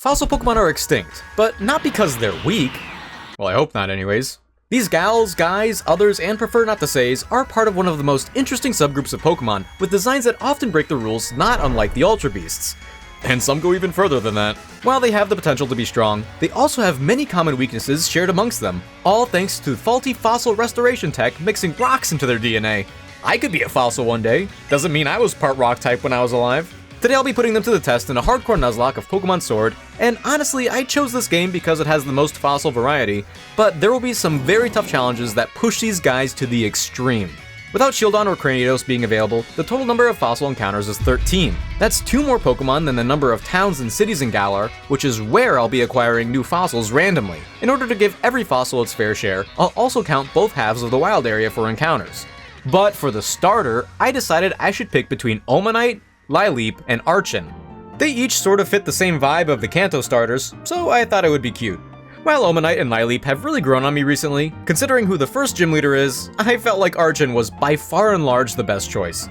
Fossil Pokemon are extinct, but not because they're weak. Well, I hope not anyways. These gals, guys, others, and prefer not to says are part of one of the most interesting subgroups of Pokemon, with designs that often break the rules, not unlike the Ultra Beasts. And some go even further than that. While they have the potential to be strong, they also have many common weaknesses shared amongst them, all thanks to faulty fossil restoration tech mixing rocks into their DNA. I could be a fossil one day. Doesn't mean I was part rock type when I was alive. Today I'll be putting them to the test in a hardcore Nuzlocke of Pokemon Sword, and honestly I chose this game because it has the most fossil variety, but there will be some very tough challenges that push these guys to the extreme. Without Shieldon or Cranidos being available, the total number of fossil encounters is 13. That's 2 more Pokemon than the number of towns and cities in Galar, which is where I'll be acquiring new fossils randomly. In order to give every fossil its fair share, I'll also count both halves of the wild area for encounters. But for the starter, I decided I should pick between Omanite, Lileep, and Archon. They each sort of fit the same vibe of the Kanto starters, so I thought it would be cute. While Omanite and Lileep have really grown on me recently, considering who the first gym leader is, I felt like Archon was by far and large the best choice.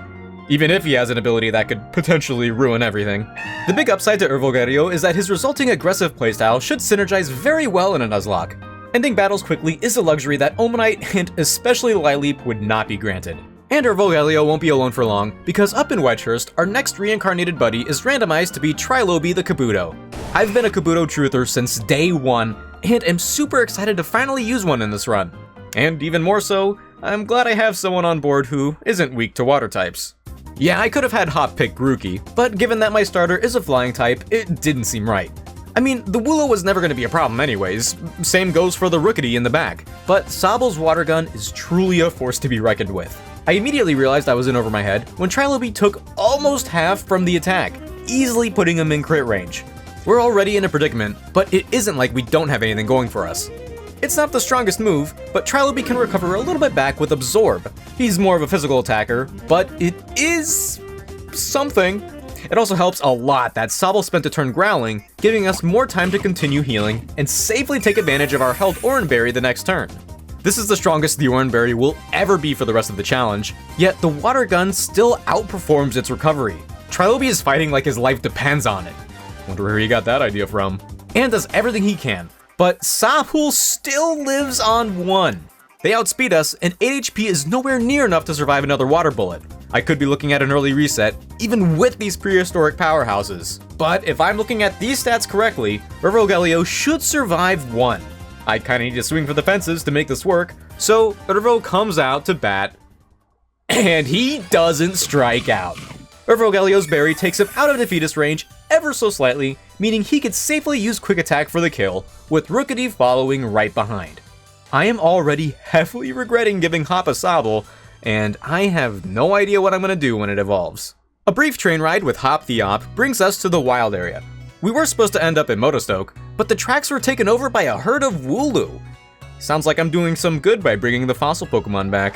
Even if he has an ability that could potentially ruin everything. The big upside to Ervolgario is that his resulting aggressive playstyle should synergize very well in a Nuzlocke. Ending battles quickly is a luxury that Omanite and especially Lileep would not be granted. And Ervolgario won't be alone for long, because up in Wedgehurst, our next reincarnated buddy is randomized to be Trilobee the Kabuto. I've been a Kabuto truther since day one, and am super excited to finally use one in this run. And even more so, I'm glad I have someone on board who isn't weak to water types. Yeah, I could have had Hop pick Grookey, but given that my starter is a flying type, it didn't seem right. I mean, the Wooloo was never going to be a problem anyways, same goes for the Rookity in the back, but Sobble's water gun is truly a force to be reckoned with. I immediately realized I was in over my head when Trilobee took almost half from the attack, easily putting him in crit range. We're already in a predicament, but it isn't like we don't have anything going for us. It's not the strongest move, but Trilobee can recover a little bit back with Absorb. He's more of a physical attacker, but it is something. It also helps a lot that Sobble spent a turn growling, giving us more time to continue healing and safely take advantage of our held Oranberry the next turn. This is the strongest the Oranberry will ever be for the rest of the challenge, yet the water gun still outperforms its recovery. Trilobee is fighting like his life depends on it. Wonder where he got that idea from. And does everything he can. But Sahul still lives on 1. They outspeed us, and 8 HP is nowhere near enough to survive another water bullet. I could be looking at an early reset, even with these prehistoric powerhouses. But if I'm looking at these stats correctly, Ervolgario should survive 1. I kinda need to swing for the fences to make this work, so Ervo comes out to bat, and he doesn't strike out. Ervolgalio's berry takes him out of defeatist range ever so slightly, meaning he could safely use quick attack for the kill, with Rookity following right behind. I am already heavily regretting giving Hop a Sobble, and I have no idea what I'm gonna do when it evolves. A brief train ride with Hop the Op brings us to the wild area. We were supposed to end up in Motostoke, but the tracks were taken over by a herd of Wooloo. Sounds like I'm doing some good by bringing the fossil Pokemon back.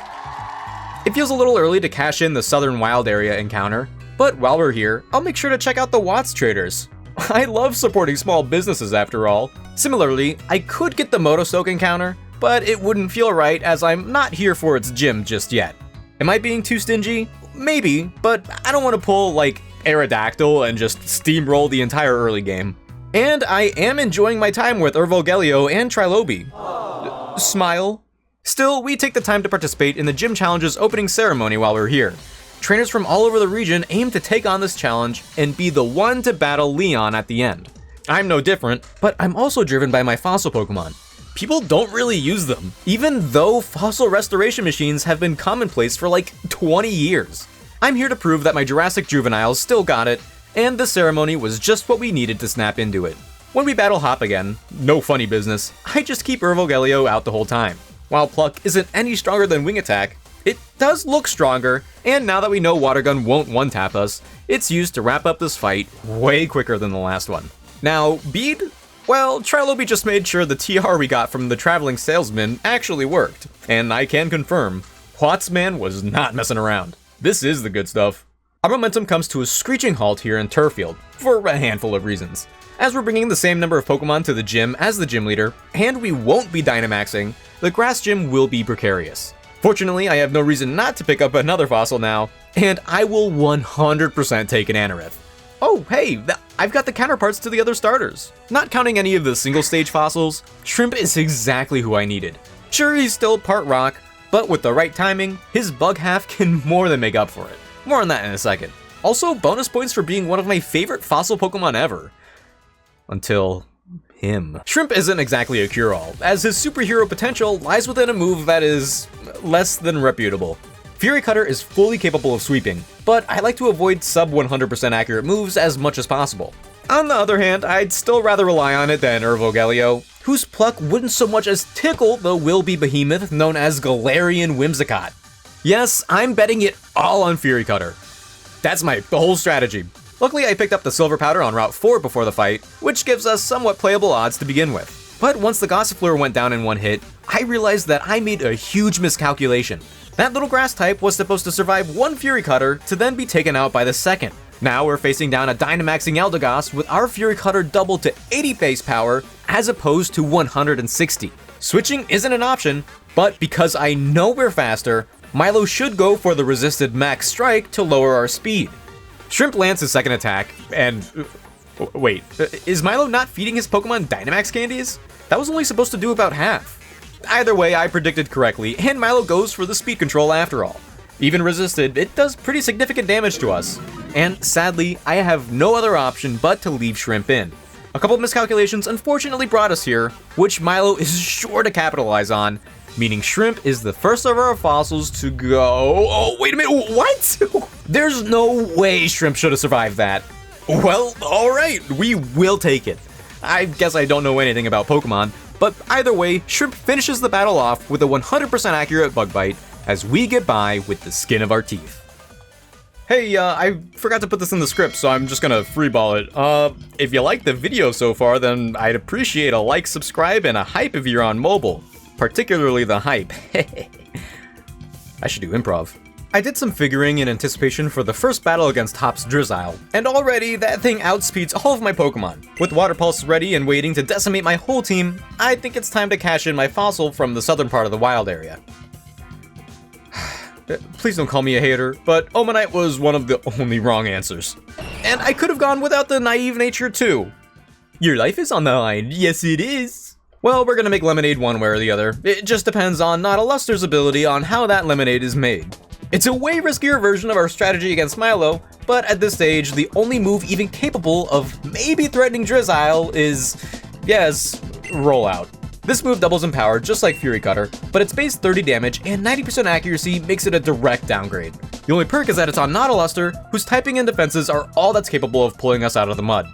It feels a little early to cash in the southern wild area encounter, but while we're here, I'll make sure to check out the Watts Traders. I love supporting small businesses after all. Similarly, I could get the Motostoke encounter, but it wouldn't feel right as I'm not here for its gym just yet. Am I being too stingy? Maybe, but I don't want to pull like REDACTED and just steamroll the entire early game. And I am enjoying my time with Ervolgario and Trilobee. Smile. Still, we take the time to participate in the gym challenge's opening ceremony while we're here. Trainers from all over the region aim to take on this challenge and be the one to battle Leon at the end. I'm no different, but I'm also driven by my fossil Pokemon. People don't really use them, even though fossil restoration machines have been commonplace for like 20 years. I'm here to prove that my Jurassic juveniles still got it, and the ceremony was just what we needed to snap into it. When we battle Hop again, no funny business, I just keep Ervolgario out the whole time. While Pluck isn't any stronger than Wing Attack, it does look stronger, and now that we know Water Gun won't one-tap us, it's used to wrap up this fight way quicker than the last one. Now, Bead? Well, Trilobee just made sure the TR we got from the traveling salesman actually worked, and I can confirm, Wattsman was not messing around. This is the good stuff. Our momentum comes to a screeching halt here in Turffield, for a handful of reasons. As we're bringing the same number of Pokemon to the gym as the gym leader, and we won't be Dynamaxing, the grass gym will be precarious. Fortunately, I have no reason not to pick up another fossil now, and I will 100% take an Anorith. Oh, hey, I've got the counterparts to the other starters. Not counting any of the single stage fossils, Shrimp is exactly who I needed. Sure, he's still part rock, but with the right timing, his bug half can more than make up for it. More on that in a second. Also, bonus points for being one of my favorite fossil Pokemon ever. Until him. Shrimp isn't exactly a cure-all, as his superhero potential lies within a move that is less than reputable. Fury Cutter is fully capable of sweeping, but I like to avoid sub 100% accurate moves as much as possible. On the other hand, I'd still rather rely on it than Ervogelio, whose pluck wouldn't so much as tickle the will-be behemoth known as Galarian Whimsicott. Yes, I'm betting it all on Fury Cutter. That's the whole strategy. Luckily, I picked up the Silver Powder on Route 4 before the fight, which gives us somewhat playable odds to begin with. But once the Gossifleur went down in one hit, I realized that I made a huge miscalculation. That little grass type was supposed to survive one Fury Cutter to then be taken out by the second. Now we're facing down a Dynamaxing Eldegoss with our Fury Cutter doubled to 80 base power as opposed to 160. Switching isn't an option, but because I know we're faster, Milo should go for the resisted Max Strike to lower our speed. Shrimp lands his second attack, and wait, is Milo not feeding his Pokemon Dynamax candies? That was only supposed to do about half. Either way, I predicted correctly, and Milo goes for the speed control after all. Even resisted, it does pretty significant damage to us. And sadly, I have no other option but to leave Shrimp in. A couple of miscalculations unfortunately brought us here, which Milo is sure to capitalize on, meaning Shrimp is the first of our fossils to go... Oh, wait a minute, what? There's no way Shrimp should have survived that. Well, alright, we will take it. I guess I don't know anything about Pokemon, but either way, Shrimp finishes the battle off with a 100% accurate Bug Bite as we get by with the skin of our teeth. Hey, I forgot to put this in the script, so I'm just gonna freeball it. If you like the video so far, then I'd appreciate a like, subscribe, and a hype if you're on mobile. Particularly the hype. I should do improv. I did some figuring in anticipation for the first battle against Hop's Drizzile, and already that thing outspeeds all of my Pokemon. With Water Pulse ready and waiting to decimate my whole team, I think it's time to cash in my fossil from the southern part of the wild area. Please don't call me a hater, but Omanite was one of the only wrong answers. And I could have gone without the naive nature too. Your life is on the line. Yes, it is. Well, we're gonna make lemonade one way or the other. It just depends on Nautilustre's ability on how that lemonade is made. It's a way riskier version of our strategy against Milo, but at this stage, the only move even capable of maybe threatening Drizzile is, yes, Rollout. This move doubles in power just like Fury Cutter, but its base 30 damage and 90% accuracy makes it a direct downgrade. The only perk is that it's on Nautiluster, whose typing and defenses are all that's capable of pulling us out of the mud.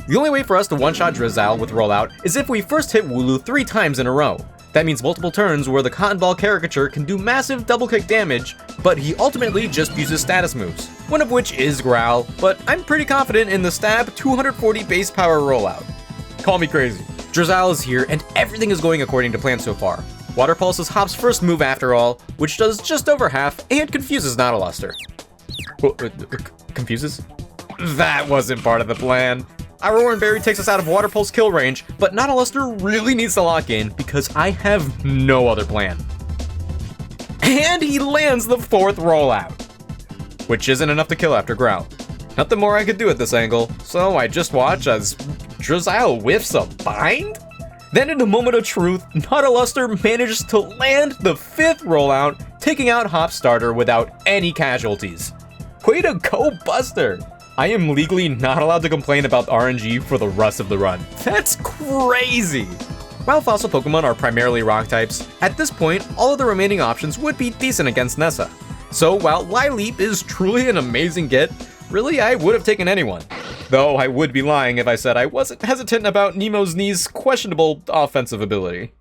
The only way for us to one-shot Drizzile with Rollout is if we first hit Wooloo 3 times in a row. That means multiple turns where the Cotton Ball caricature can do massive double-kick damage, but he ultimately just uses status moves, one of which is Growl, but I'm pretty confident in the Stab 240 base power Rollout. Call me crazy. Drizzile is here, and everything is going according to plan so far. Water Pulse is Hop's first move after all, which does just over half and confuses Nautiluster. Confuses? That wasn't part of the plan. Our Roaring Berry takes us out of Water Pulse kill range, but Nautiluster really needs to lock in because I have no other plan. And he lands the 4th Rollout, which isn't enough to kill after Growl. Nothing more I could do at this angle, so I just watch as Drizzile whiffs a bind? Then in a moment of truth, Nautiluster manages to land the 5th Rollout, taking out Hop's starter without any casualties. Way to go, Buster! I am legally not allowed to complain about RNG for the rest of the run. That's crazy! While fossil Pokemon are primarily rock types, at this point, all of the remaining options would be decent against Nessa. So while Lileep is truly an amazing get, really I would have taken anyone. Though I would be lying if I said I wasn't hesitant about Nemo's knee's questionable offensive ability.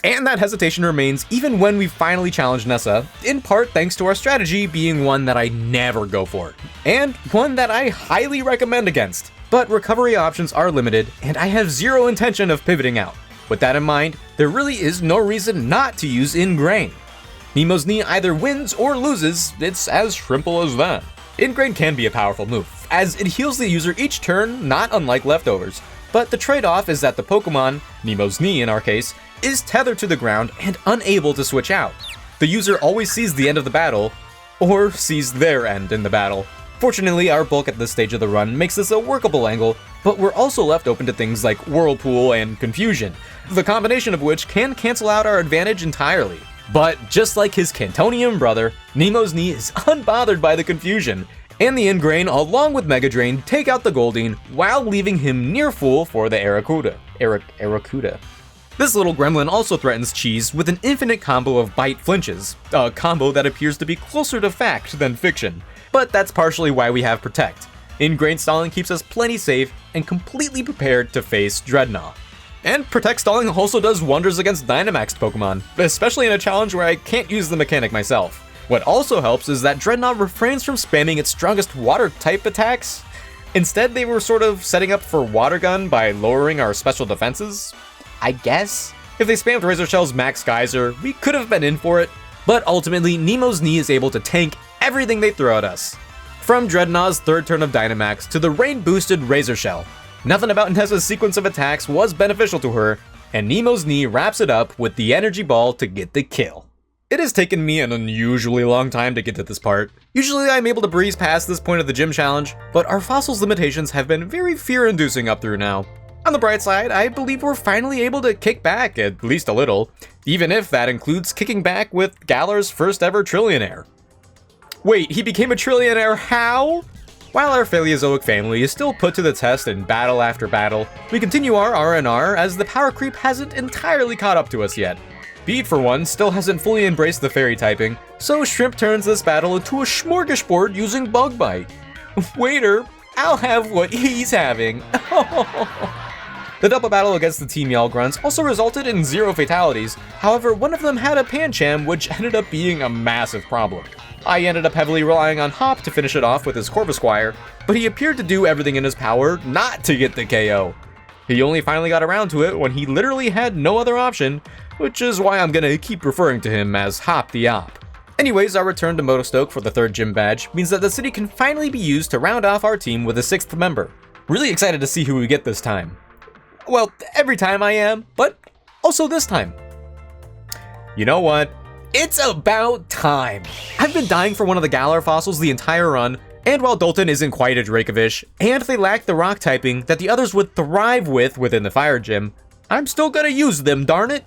And that hesitation remains even when we finally challenge Nessa, in part thanks to our strategy being one that I never go for, and one that I highly recommend against. But recovery options are limited, and I have zero intention of pivoting out. With that in mind, there really is no reason not to use Ingrain. Nemo's knee either wins or loses, it's as simple as that. Ingrain can be a powerful move, as it heals the user each turn, not unlike Leftovers. But the trade-off is that the Pokemon, Nemo's knee in our case, is tethered to the ground and unable to switch out. The user always sees the end of the battle, or sees their end in the battle. Fortunately, our bulk at this stage of the run makes this a workable angle but we're also left open to things like Whirlpool and Confusion, the combination of which can cancel out our advantage entirely. But just like his Cantonian brother, Nemo's knee is unbothered by the Confusion, and the Ingrain along with Mega Drain take out the Goldeen while leaving him near full for the Aracuda. This little gremlin also threatens Cheese with an infinite combo of Bite Flinches, a combo that appears to be closer to fact than fiction. But that's partially why we have Protect. Ingrain stalling keeps us plenty safe and completely prepared to face Dreadnought. And Protect stalling also does wonders against Dynamaxed Pokemon, especially in a challenge where I can't use the mechanic myself. What also helps is that Dreadnought refrains from spamming its strongest water-type attacks. Instead, they were sort of setting up for Water Gun by lowering our special defenses, I guess? If they spammed Razor Shell's Max Geyser, we could have been in for it, but ultimately, Nemo's knee is able to tank everything they throw at us. From Dreadnought's third turn of Dynamax to the rain-boosted Razor Shell, nothing about Nessa's sequence of attacks was beneficial to her, and Nemo's knee wraps it up with the Energy Ball to get the kill. It has taken me an unusually long time to get to this part. Usually I'm able to breeze past this point of the gym challenge, but our Fossil's limitations have been very fear-inducing up through now. On the bright side, I believe we're finally able to kick back at least a little, even if that includes kicking back with Galar's first ever Trillionaire. Wait, he became a Trillionaire how? While our Paleozoic family is still put to the test in battle after battle, we continue our R&R as the power creep hasn't entirely caught up to us yet. Bede, for one, still hasn't fully embraced the fairy typing, so Shrimp turns this battle into a smorgasbord using Bug Bite. Waiter, I'll have what he's having. The double battle against the Team Yell Grunts also resulted in 0 fatalities, however one of them had a Pancham which ended up being a massive problem. I ended up heavily relying on Hop to finish it off with his Corvisquire, but he appeared to do everything in his power not to get the KO. He only finally got around to it when he literally had no other option, which is why I'm gonna keep referring to him as Hop the Op. Anyways, our return to Motostoke for the 3rd gym badge means that the city can finally be used to round off our team with a 6th member. Really excited to see who we get this time. Well, every time I am, but also this time. You know what? It's about time! I've been dying for one of the Galar fossils the entire run, and while Dolton isn't quite a Dracovish, and they lack the rock typing that the others would thrive with within the fire gym, I'm still gonna use them, darn it!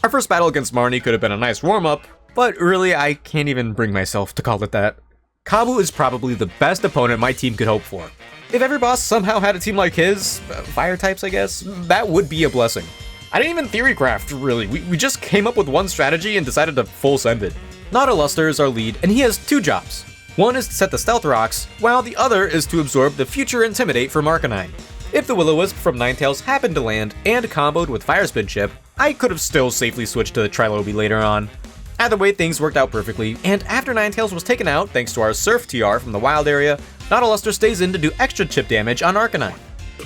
Our first battle against Marnie could have been a nice warm-up, but really I can't even bring myself to call it that. Kabu is probably the best opponent my team could hope for. If every boss somehow had a team like his, fire types I guess, that would be a blessing. I didn't even theorycraft, really. We just came up with one strategy and decided to full send it. Nautiluster is our lead, and he has 2 jobs. One is to set the Stealth Rocks, while the other is to absorb the future Intimidate from Arcanine. If the Will-O-Wisp from Ninetales happened to land and comboed with Fire Spin Chip, I could have still safely switched to the Trilobee later on. Either way, things worked out perfectly, and after Ninetales was taken out thanks to our Surf TR from the wild area, Nautiluster stays in to do extra chip damage on Arcanine.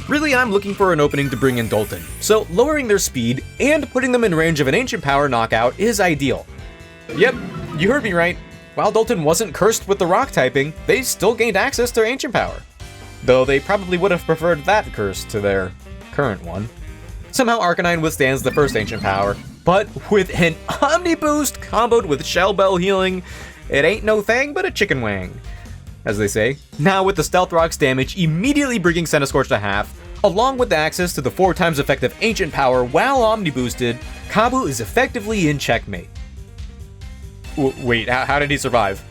Really, I'm looking for an opening to bring in Dolton, so lowering their speed and putting them in range of an Ancient Power knockout is ideal. Yep, you heard me right. While Dolton wasn't cursed with the rock typing, they still gained access to Ancient Power. Though they probably would have preferred that curse to their current one. Somehow Arcanine withstands the first Ancient Power, but with an Omni Boost comboed with Shell Bell healing, it ain't no thing but a chicken wing, as they say. Now with the Stealth Rock's damage immediately bringing Centiskorch to half, along with the access to the 4 times effective Ancient Power while Omni Boosted, Kabu is effectively in checkmate. Wait, how did he survive?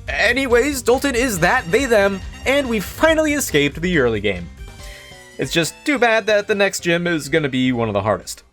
Anyways, Dolton is that they-them, and we finally escaped the early game. It's just too bad that the next gym is gonna be one of the hardest.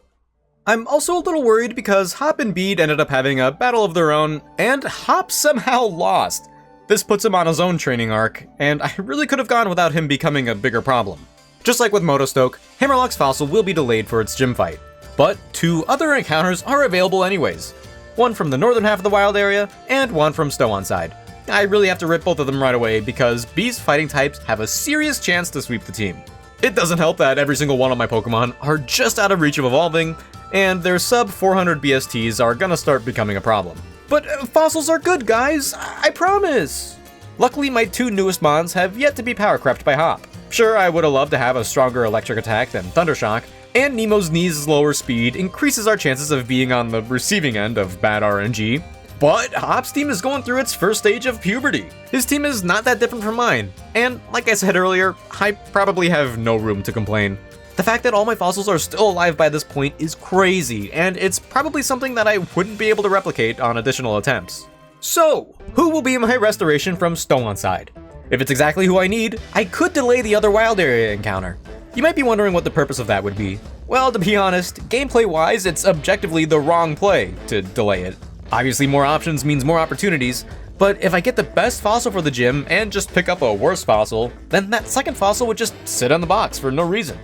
I'm also a little worried because Hop and Bede ended up having a battle of their own, and Hop somehow lost. This puts him on his own training arc, and I really could have gone without him becoming a bigger problem. Just like with Motostoke, Hammerlock's fossil will be delayed for its gym fight, but 2 other encounters are available anyways. One from the northern half of the wild area, and one from Stowonside. I really have to rip both of them right away because Bee's fighting types have a serious chance to sweep the team. It doesn't help that every single one of my Pokemon are just out of reach of evolving, and their sub 400 BSTs are gonna start becoming a problem. But fossils are good, guys, I promise! Luckily, my 2 newest mons have yet to be power crept by Hop. Sure, I would have loved to have a stronger electric attack than Thundershock, and Nemo's knee's lower speed increases our chances of being on the receiving end of bad RNG, But Hop's team is going through its first stage of puberty. His team is not that different from mine, and like I said earlier, I probably have no room to complain. The fact that all my fossils are still alive by this point is crazy, and it's probably something that I wouldn't be able to replicate on additional attempts. So, who will be my restoration from Stolonside? If it's exactly who I need, I could delay the other wild area encounter. You might be wondering what the purpose of that would be. Well, to be honest, gameplay-wise, it's objectively the wrong play to delay it. Obviously, more options means more opportunities, but if I get the best fossil for the gym and just pick up a worse fossil, then that second fossil would just sit on the box for no reason.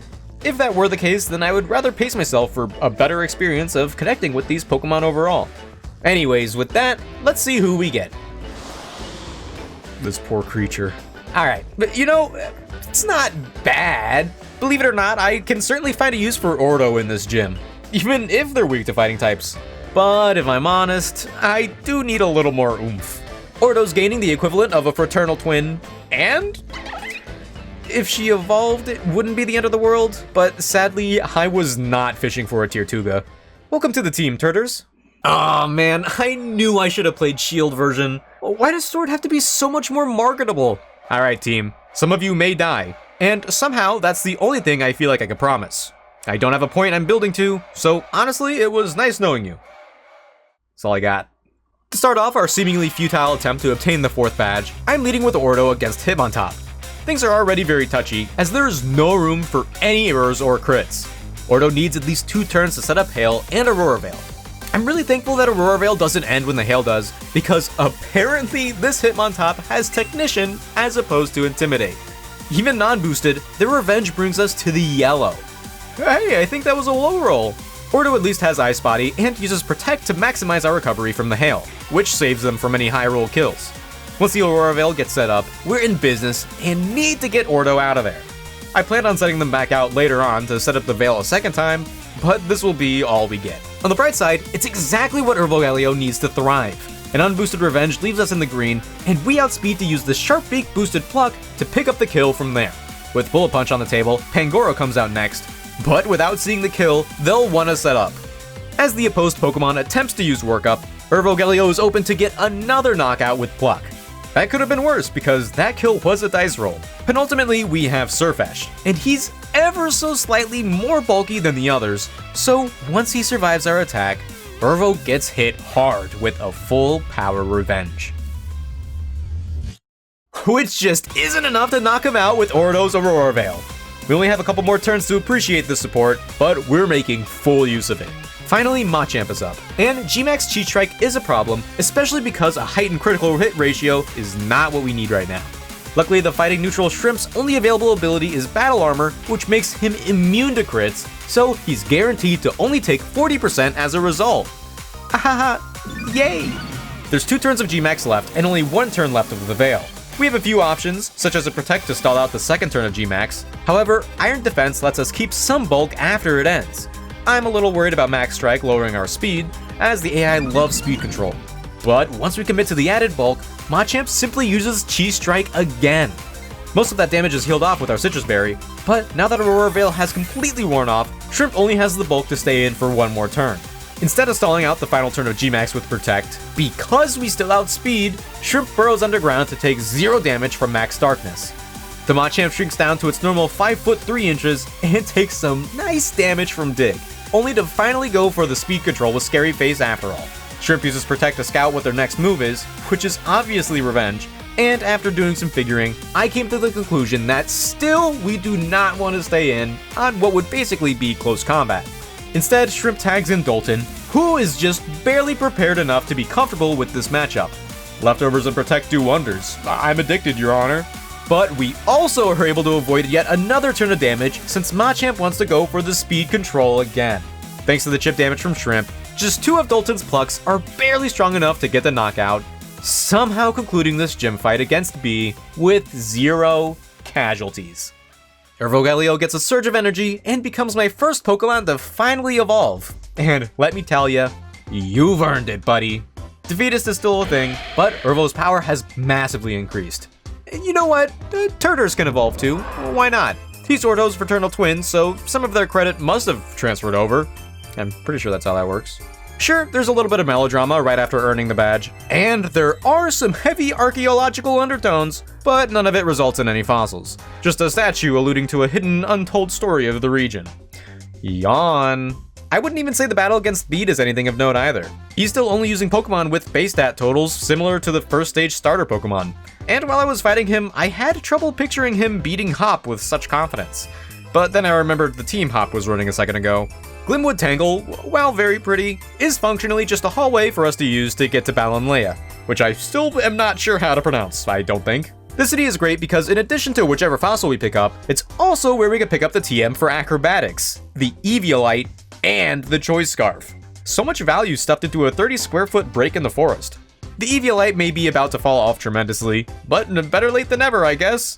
If that were the case, then I would rather pace myself for a better experience of connecting with these Pokemon overall. Anyways, with that, let's see who we get. This poor creature. Alright, but you know, it's not bad. Believe it or not, I can certainly find a use for Ordo in this gym, even if they're weak to fighting types. But if I'm honest, I do need a little more oomph. Ordo's gaining the equivalent of a fraternal twin, and if she evolved, it wouldn't be the end of the world, but sadly, I was not fishing for a tier 2ga. Welcome to the team, Turters. Aw man, I knew I should have played Shield version. Why does Sword have to be so much more marketable? Alright team, some of you may die, and somehow that's the only thing I feel like I can promise. I don't have a point I'm building to, so honestly, it was nice knowing you. That's all I got. To start off our seemingly futile attempt to obtain the 4th badge, I'm leading with Ordo against Hitmontop. Things are already very touchy, as there is no room for any errors or crits. Ordo needs at least 2 turns to set up Hail and Aurora Veil. I'm really thankful that Aurora Veil doesn't end when the Hail does, because apparently this Hitmontop has Technician as opposed to Intimidate. Even non-boosted, their Revenge brings us to the yellow. Hey, I think that was a low roll. Ordo at least has Ice Body and uses Protect to maximize our recovery from the Hail, which saves them from any high roll kills. Once the Aurora Veil gets set up, we're in business and need to get Ordo out of there. I plan on setting them back out later on to set up the Veil a second time, but this will be all we get. On the bright side, it's exactly what Galio needs to thrive. An unboosted Revenge leaves us in the green, and we outspeed to use the Sharp Beak boosted Pluck to pick up the kill from there. With Bullet Punch on the table, Pangoro comes out next, but without seeing the kill, they'll want to set up. As the opposed Pokemon attempts to use Workup, Galio is open to get another knockout with Pluck. That could have been worse because that kill was a dice roll. Penultimately, we have SWSH, and he's ever so slightly more bulky than the others, so once he survives our attack, gets hit hard with a full power Revenge. Which just isn't enough to knock him out with Ordo's Aurora Veil. We only have a couple more turns to appreciate this support, but we're making full use of it. Finally, Machamp is up, and Gmax Cheat Strike is a problem, especially because a heightened critical hit ratio is not what we need right now. Luckily, the Fighting Neutral Shrimp's only available ability is Battle Armor, which makes him immune to crits, so he's guaranteed to only take 40% as a result. Ahaha, yay! There's 2 turns of Gmax left, and only 1 turn left of the Veil. We have a few options, such as a Protect to stall out the second turn of Gmax. However, Iron Defense lets us keep some bulk after it ends. I'm a little worried about Max Strike lowering our speed, as the AI loves speed control. But once we commit to the added bulk, Machamp simply uses Chi Strike again. Most of that damage is healed off with our Citrus Berry, but now that Aurora Veil has completely worn off, Shrimp only has the bulk to stay in for 1 more turn. Instead of stalling out the final turn of Gmax with Protect, because we still outspeed, Shrimp burrows underground to take 0 damage from Max Darkness. The Machamp shrinks down to its normal 5 foot 3 inches and takes some nice damage from Dig, only to finally go for the speed control with Scary Face after all. Shrimp uses Protect to scout what their next move is, which is obviously Revenge, and after doing some figuring, I came to the conclusion that still we do not want to stay in on what would basically be close combat. Instead, Shrimp tags in Dolton, who is just barely prepared enough to be comfortable with this matchup. Leftovers and Protect do wonders. I'm addicted, Your Honor. But we also are able to avoid yet another turn of damage since Machamp wants to go for the speed control again. Thanks to the chip damage from Shrimp, just 2 of Dolton's Plucks are barely strong enough to get the knockout, somehow concluding this gym fight against Bea with 0 casualties. Galio gets a surge of energy and becomes my first Pokemon to finally evolve. And let me tell ya, you've earned it, buddy. Defeatist is still a thing, but Ervo's power has massively increased. And you know what? Turters can evolve too. Why not? He's Ordo's fraternal twin, so some of their credit must have transferred over. I'm pretty sure that's how that works. Sure, there's a little bit of melodrama right after earning the badge, and there are some heavy archaeological undertones, but none of it results in any fossils. Just a statue alluding to a hidden, untold story of the region. Yawn. I wouldn't even say the battle against Bede is anything of note either. He's still only using Pokemon with base stat totals similar to the first stage starter Pokemon. And while I was fighting him, I had trouble picturing him beating Hop with such confidence. But then I remembered the team Hop was running a second ago. Glimwood Tangle, while very pretty, is functionally just a hallway for us to use to get to Balanlea, which I still am not sure how to pronounce, I don't think. This city is great because in addition to whichever fossil we pick up, it's also where we can pick up the TM for acrobatics, the Eviolite, and the Choice Scarf. So much value stuffed into a 30 square foot break in the forest. The Eviolite may be about to fall off tremendously, but better late than never, I guess.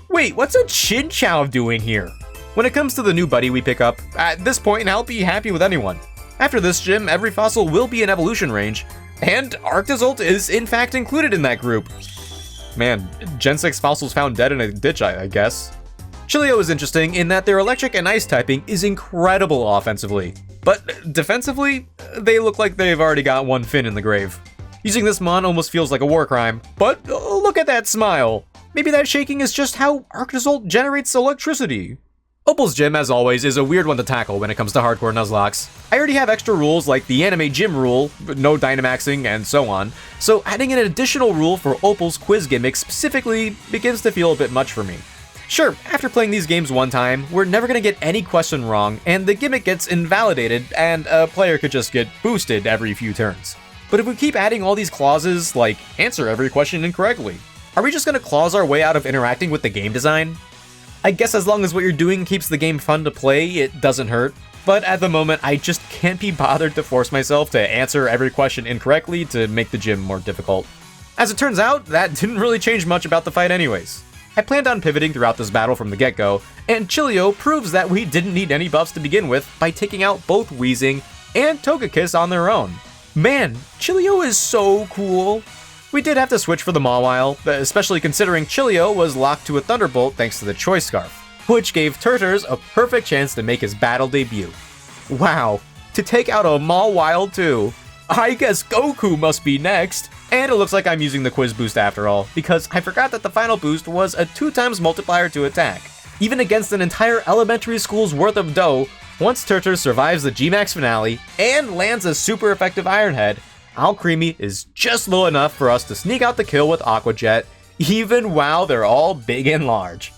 Wait, what's a Chinchou doing here? When it comes to the new buddy we pick up, at this point I'll be happy with anyone. After this gym, every fossil will be in evolution range, and Arctozolt is in fact included in that group. Man, Gen 6 fossils found dead in a ditch, I guess. Chilio is interesting in that their electric and ice typing is incredible offensively, but defensively, they look like they've already got one fin in the grave. Using this mon almost feels like a war crime, but look at that smile. Maybe that shaking is just how Arctozolt generates electricity. Opel's gym, as always, is a weird one to tackle when it comes to hardcore Nuzlocks. I already have extra rules like the anime gym rule, no Dynamaxing, and so on, so adding an additional rule for Opel's quiz gimmick specifically begins to feel a bit much for me. Sure, after playing these games one time, we're never gonna get any question wrong, and the gimmick gets invalidated, and a player could just get boosted every few turns. But if we keep adding all these clauses, like answer every question incorrectly, are we just gonna clause our way out of interacting with the game design? I guess as long as what you're doing keeps the game fun to play, it doesn't hurt. But at the moment, I just can't be bothered to force myself to answer every question incorrectly to make the gym more difficult. As it turns out, that didn't really change much about the fight anyways. I planned on pivoting throughout this battle from the get-go, and Chilio proves that we didn't need any buffs to begin with by taking out both Weezing and Togekiss on their own. Man, Chilio is so cool. We did have to switch for the Mawile, especially considering Chilio was locked to a Thunderbolt thanks to the Choice Scarf, which gave Turturs a perfect chance to make his battle debut. Wow, to take out a Mawile too. I guess Goku must be next. And it looks like I'm using the quiz boost after all, because I forgot that the final boost was a 2x multiplier to attack. Even against an entire elementary school's worth of dough, once Turturs survives the G-Max finale and lands a super effective Iron Head, Alcremie is just low enough for us to sneak out the kill with Aqua Jet, even while they're all big and large.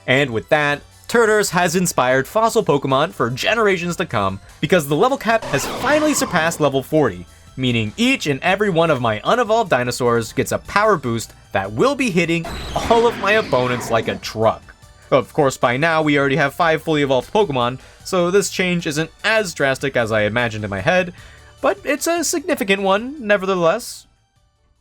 And with that, Turturs has inspired fossil Pokemon for generations to come because the level cap has finally surpassed level 40, meaning each and every one of my unevolved dinosaurs gets a power boost that will be hitting all of my opponents like a truck. Of course, by now we already have 5 fully evolved Pokemon, so this change isn't as drastic as I imagined in my head, but it's a significant one, nevertheless.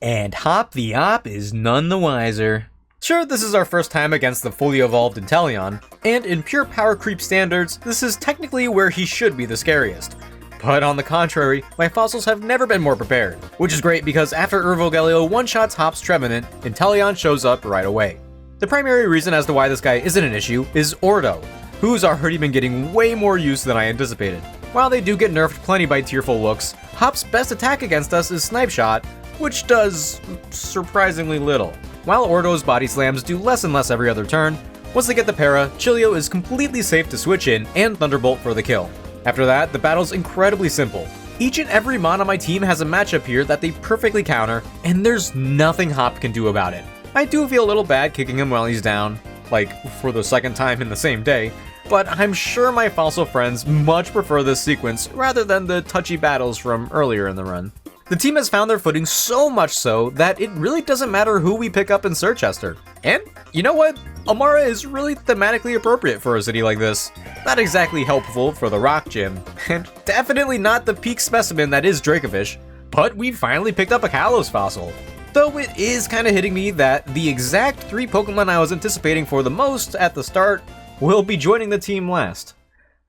And Hop the Op is none the wiser. Sure, this is our first time against the fully evolved Inteleon, and in pure power creep standards, this is technically where he should be the scariest. But on the contrary, my fossils have never been more prepared, which is great because after Irvogaleo one-shots Hop's Trevenant, Inteleon shows up right away. The primary reason as to why this guy isn't an issue is Ordo, who's already been getting way more use than I anticipated. While they do get nerfed plenty by tearful looks, Hop's best attack against us is Snipe Shot, which does surprisingly little. While Ordo's body slams do less and less every other turn, once they get the para, Chilio is completely safe to switch in and Thunderbolt for the kill. After that, the battle's incredibly simple. Each and every mon on my team has a matchup here that they perfectly counter, and there's nothing Hop can do about it. I do feel a little bad kicking him while he's down, like for the second time in the same day, but I'm sure my fossil friends much prefer this sequence rather than the touchy battles from earlier in the run. The team has found their footing so much so that it really doesn't matter who we pick up in Sirchester. And you know what? Amara is really thematically appropriate for a city like this. Not exactly helpful for the Rock Gym, and definitely not the peak specimen that is Dracovish, but we finally picked up a Kalos fossil. Though it is kinda hitting me that the exact 3 Pokemon I was anticipating for the most at the start will be joining the team last.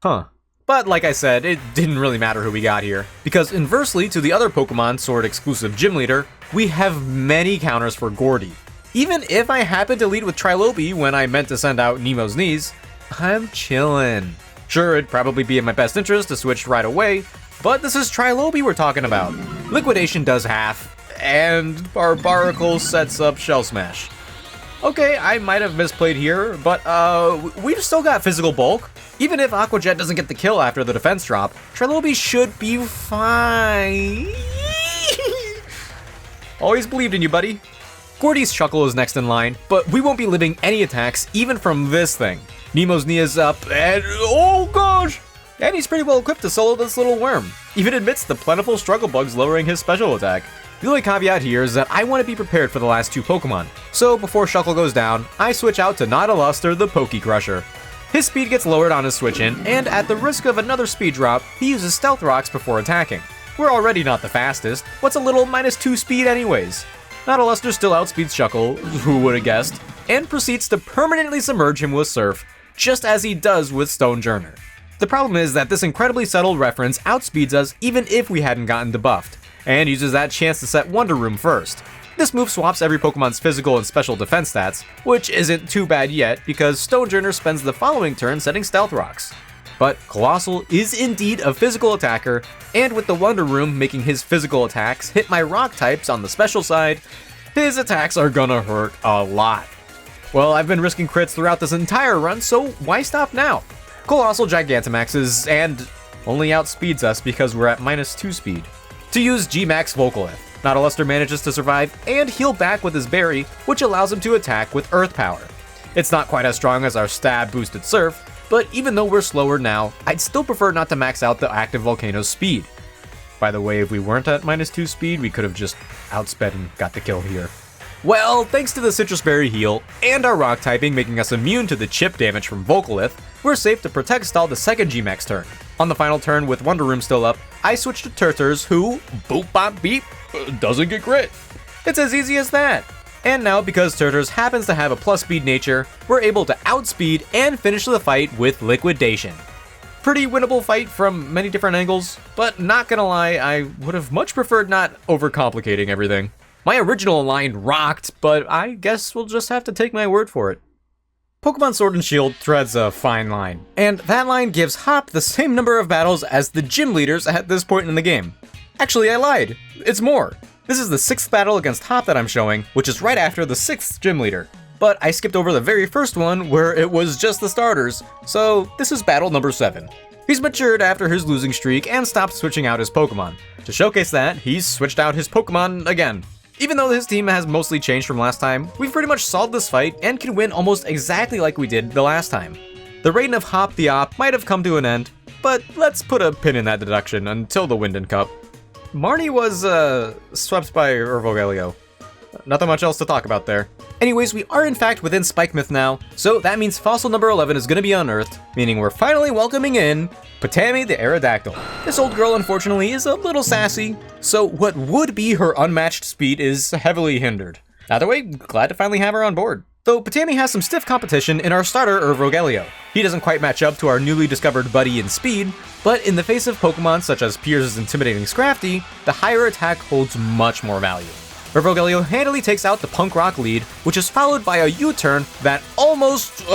Huh. But like I said, it didn't really matter who we got here, because inversely to the other Pokemon Sword exclusive gym leader, we have many counters for Gordy. Even if I happen to lead with Trilobi when I meant to send out Nemo's Knees, I'm chillin'. Sure, it'd probably be in my best interest to switch right away, but this is Trilobite we're talking about. Liquidation does half, and Barbaracle sets up Shell Smash. Okay, I might have misplayed here, but we've still got physical bulk. Even if Aqua Jet doesn't get the kill after the defense drop, Trilobite should be fine. Always believed in you, buddy. Gordy's Chuckle is next in line, but we won't be living any attacks even from this thing. Nemo's knee is up, and oh gosh! And he's pretty well equipped to solo this little worm. Even admits the plentiful struggle bugs lowering his special attack. The only caveat here is that I want to be prepared for the last two Pokemon. So before Shuckle goes down, I switch out to Nautilus the Poke Crusher. His speed gets lowered on his switch in, and at the risk of another speed drop, he uses Stealth Rocks before attacking. We're already not the fastest, what's a little -2 speed anyways? Nautilus still outspeeds Shuckle, who would have guessed, and proceeds to permanently submerge him with Surf, just as he does with Stonejourner. The problem is that this incredibly subtle reference outspeeds us even if we hadn't gotten debuffed, and uses that chance to set Wonder Room first. This move swaps every Pokemon's physical and special defense stats, which isn't too bad yet because Stonejourner spends the following turn setting Stealth Rocks. But Colossal is indeed a physical attacker, and with the Wonder Room making his physical attacks hit my rock types on the special side, his attacks are gonna hurt a lot. Well, I've been risking crits throughout this entire run, so why stop now? Colossal Gigantamaxes and only outspeeds us because we're at -2 speed. To use G-Max Volcalith, Nautilus manages to survive and heal back with his berry, which allows him to attack with Earth Power. It's not quite as strong as our stab boosted Surf, but even though we're slower now, I'd still prefer not to max out the active Volcano's speed. By the way, if we weren't at -2 speed, we could have just outsped and got the kill here. Well, thanks to the Citrus Berry heal, and our rock typing making us immune to the chip damage from Volcalith, we're safe to Protect Stall the second G-Max turn. On the final turn with Wonder Room still up, I switch to Turturs who, boop bop beep, doesn't get crit. It's as easy as that. And now because Turturs happens to have a plus speed nature, we're able to outspeed and finish the fight with Liquidation. Pretty winnable fight from many different angles, but not gonna lie, I would have much preferred not overcomplicating everything. My original line rocked, but I guess we'll just have to take my word for it. Pokemon Sword and Shield threads a fine line, and that line gives Hop the same number of battles as the gym leaders at this point in the game. Actually, I lied. It's more. This is the 6th battle against Hop that I'm showing, which is right after the 6th gym leader. But I skipped over the very first one where it was just the starters, so this is battle number 7. He's matured after his losing streak and stopped switching out his Pokemon. To showcase that, he's switched out his Pokemon again. Even though his team has mostly changed from last time, we've pretty much solved this fight and can win almost exactly like we did the last time. The reign of Hop the Op might have come to an end, but let's put a pin in that deduction until the Windon Cup. Marnie was, swept by Urvogelio. Nothing much else to talk about there. Anyways, we are in fact within Spikemouth now, so that means fossil number 11 is gonna be unearthed, meaning we're finally welcoming in Potami the Aerodactyl. This old girl unfortunately is a little sassy, so what would be her unmatched speed is heavily hindered. Either way, glad to finally have her on board. Though Potami has some stiff competition in our starter Urvogelio. He doesn't quite match up to our newly discovered buddy in speed, but in the face of Pokemon such as Piers' intimidating Scrafty, the higher attack holds much more value. Urvogelio handily takes out the Punk Rock lead, which is followed by a U-turn that almost...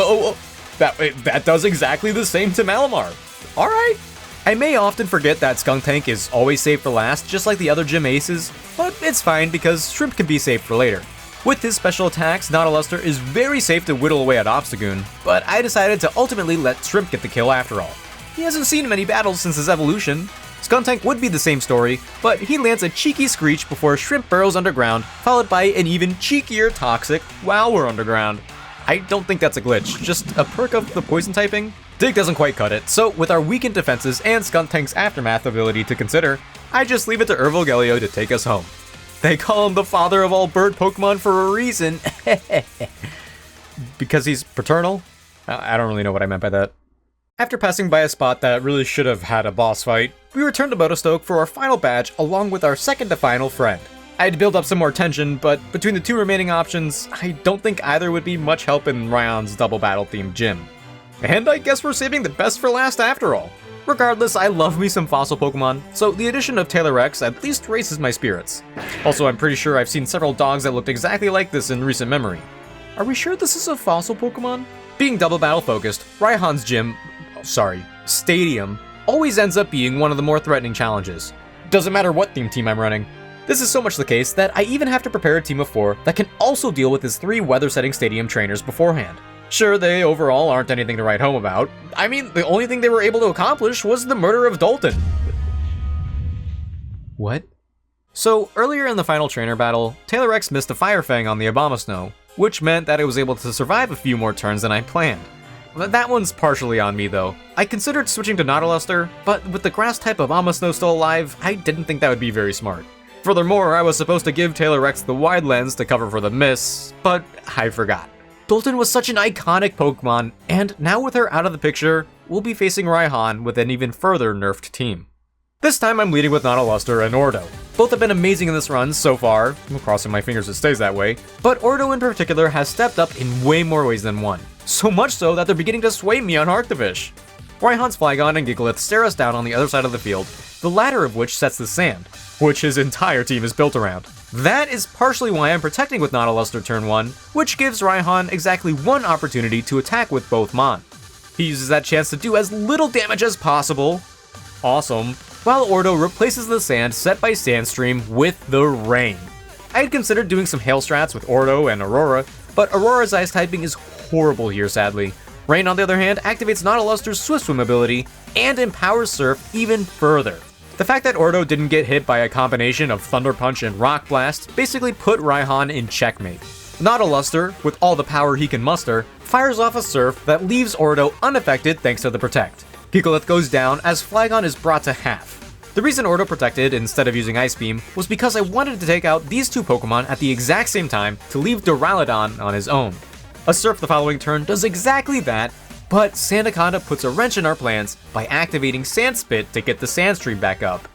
that does exactly the same to Malamar. Alright. I may often forget that Skuntank is always saved for last, just like the other gym aces, but it's fine because Shrimp can be saved for later. With his special attacks, Nautiluster is very safe to whittle away at Obstagoon, but I decided to ultimately let Shrimp get the kill after all. He hasn't seen many battles since his evolution. Skuntank would be the same story, but he lands a cheeky Screech before Shrimp burrows underground, followed by an even cheekier Toxic while we're underground. I don't think that's a glitch, just a perk of the poison typing. Dig doesn't quite cut it, so with our weakened defenses and Skuntank's aftermath ability to consider, I just leave it to Urvogelio to take us home. They call him the father of all bird Pokemon for a reason. Because he's paternal? I don't really know what I meant by that. After passing by a spot that really should have had a boss fight, we returned to Motostoke for our final badge along with our second to final friend. I had to build up some more tension, but between the two remaining options, I don't think either would be much help in Ryan's double battle themed gym. And I guess we're saving the best for last after all. Regardless, I love me some fossil Pokemon, so the addition of Taylor X at least raises my spirits. Also, I'm pretty sure I've seen several dogs that looked exactly like this in recent memory. Are we sure this is a fossil Pokemon? Being double battle focused, Raihan's gym, Stadium always ends up being one of the more threatening challenges. Doesn't matter what theme team I'm running. This is so much the case that I even have to prepare a team of 4 that can also deal with his 3 weather-setting stadium trainers beforehand. Sure, they overall aren't anything to write home about. I mean, the only thing they were able to accomplish was the murder of Dalton. What? So, earlier in the final trainer battle, Taylor X missed a Fire Fang on the Abomasnow, which meant that it was able to survive a few more turns than I planned. That one's partially on me though. I considered switching to Nautiluster, but with the grass type of Abomasnow still alive, I didn't think that would be very smart. Furthermore, I was supposed to give Taylor X the wide lens to cover for the miss, but I forgot. Dalton was such an iconic Pokemon, and now with her out of the picture, we'll be facing Raihan with an even further nerfed team. This time I'm leading with Nautiluster and Ordo. Both have been amazing in this run so far, I'm crossing my fingers it stays that way, but Ordo in particular has stepped up in way more ways than one. So much so that they're beginning to sway me on Arctovish. Raihan's Flygon and Gigalith stare us down on the other side of the field, the latter of which sets the sand, which his entire team is built around. That is partially why I'm protecting with Nautiluster turn 1, which gives Raihan exactly one opportunity to attack with both Mon. He uses that chance to do as little damage as possible, awesome, while Ordo replaces the sand set by Sandstream with the rain. I had considered doing some hail strats with Ordo and Aurora, but Aurora's ice typing is horrible here sadly. Rain on the other hand activates Nautiluster's Swift Swim ability and empowers Surf even further. The fact that Ordo didn't get hit by a combination of Thunder Punch and Rock Blast basically put Raihan in checkmate. Nautiluster, with all the power he can muster, fires off a Surf that leaves Ordo unaffected thanks to the Protect. Gigalith goes down as Flygon is brought to half. The reason Ordo protected instead of using Ice Beam was because I wanted to take out these 2 Pokemon at the exact same time to leave Duraludon on his own. A Surf the following turn does exactly that, but Sandaconda puts a wrench in our plans by activating Sand Spit to get the Sandstream back up,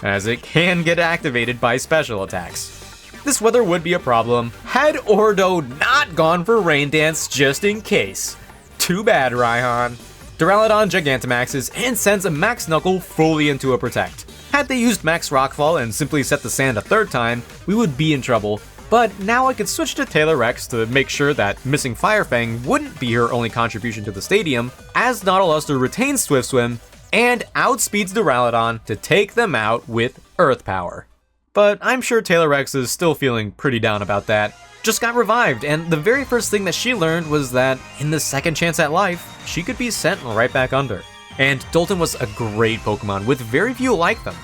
as it can get activated by special attacks. This weather would be a problem had Ordo not gone for Rain Dance just in case. Too bad, Raihan. Duraludon Gigantamaxes and sends a Max Knuckle fully into a Protect. Had they used Max Rockfall and simply set the sand a 3rd time, we would be in trouble, but now I could switch to Taylor X to make sure that missing Fire Fang wouldn't be her only contribution to the stadium, as Nautiluster retains Swift Swim and outspeeds Duraludon to take them out with Earth Power. But I'm sure Taylor X is still feeling pretty down about that. Just got revived, and the very first thing that she learned was that in the second chance at life, she could be sent right back under. And Dalton was a great Pokemon with very few like them.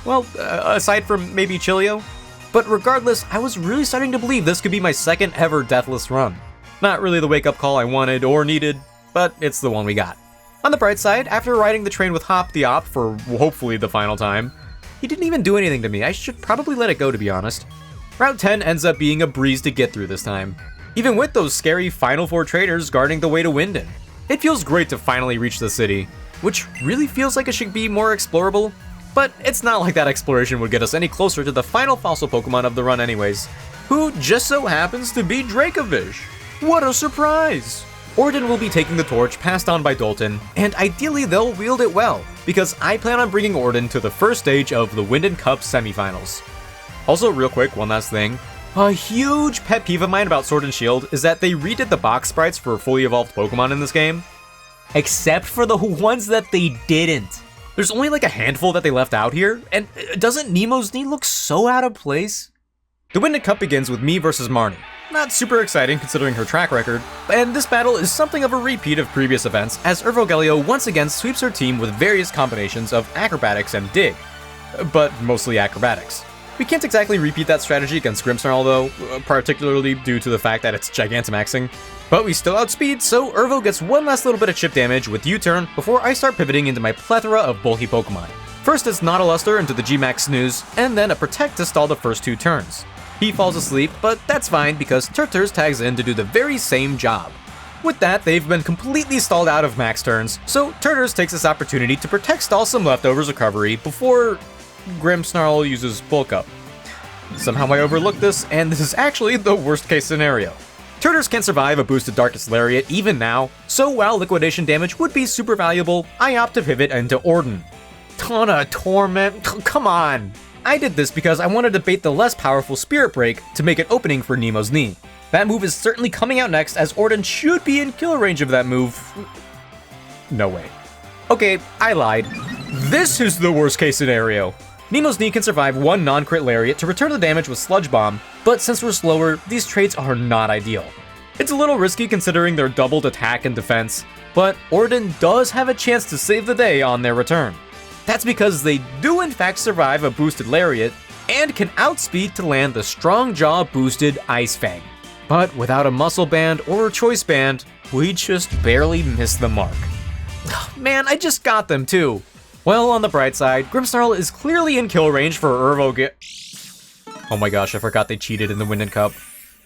Well, aside from maybe Chilio. But regardless, I was really starting to believe this could be my second ever deathless run. Not really the wake-up call I wanted or needed, but it's the one we got. On the bright side, after riding the train with Hop the Op for hopefully the final time, he didn't even do anything to me. I should probably let it go, to be honest. Route 10 ends up being a breeze to get through this time, even with those scary Final 4 trainers guarding the way to Windon. It feels great to finally reach the city, which really feels like it should be more explorable, but it's not like that exploration would get us any closer to the final fossil Pokemon of the run anyways, who just so happens to be Dracovish. What a surprise! Orden will be taking the torch passed on by Dalton, and ideally they'll wield it well, because I plan on bringing Orden to the first stage of the Windon Cup semifinals. Also, real quick, one last thing. A huge pet peeve of mine about Sword and Shield is that they redid the box sprites for fully evolved Pokemon in this game, except for the ones that they didn't. There's only like a handful that they left out here, and doesn't Nemo's knee look so out of place? The Windon Cup begins with me versus Marnie. Not super exciting considering her track record, and this battle is something of a repeat of previous events as Irvogelio once again sweeps her team with various combinations of Acrobatics and Dig, but mostly Acrobatics. We can't exactly repeat that strategy against Grimmsnarl though, particularly due to the fact that it's Gigantamaxing. But we still outspeed, so Irvo gets one last little bit of chip damage with U-turn before I start pivoting into my plethora of bulky Pokemon. First it's Nautiluster into the G-Max Snooze, and then a Protect to stall the first 2 turns. He falls asleep, but that's fine because Turturs tags in to do the very same job. With that, they've been completely stalled out of max turns, so Turturs takes this opportunity to Protect stall some leftovers recovery before Grimmsnarl uses Bulk Up. Somehow I overlooked this, and this is actually the worst case scenario. Turturs can't survive a boosted Darkest Lariat even now, so while liquidation damage would be super valuable, I opt to pivot into Orden. Ton of Torment, come on! I did this because I wanted to bait the less powerful Spirit Break to make an opening for Nemo's knee. That move is certainly coming out next as Orden should be in kill range of that move. No way. Okay, I lied. This is the worst case scenario. Nemo's Knee can survive one non-crit Lariat to return the damage with Sludge Bomb, but since we're slower, these traits are not ideal. It's a little risky considering their doubled attack and defense, but Orden does have a chance to save the day on their return. That's because they do in fact survive a boosted Lariat, and can outspeed to land the Strong Jaw boosted Ice Fang. But without a Muscle Band or a Choice Band, we just barely missed the mark. Man, I just got them too. Well, on the bright side, Grimmsnarl is clearly in kill range for Oh my gosh, I forgot they cheated in the Windon Cup.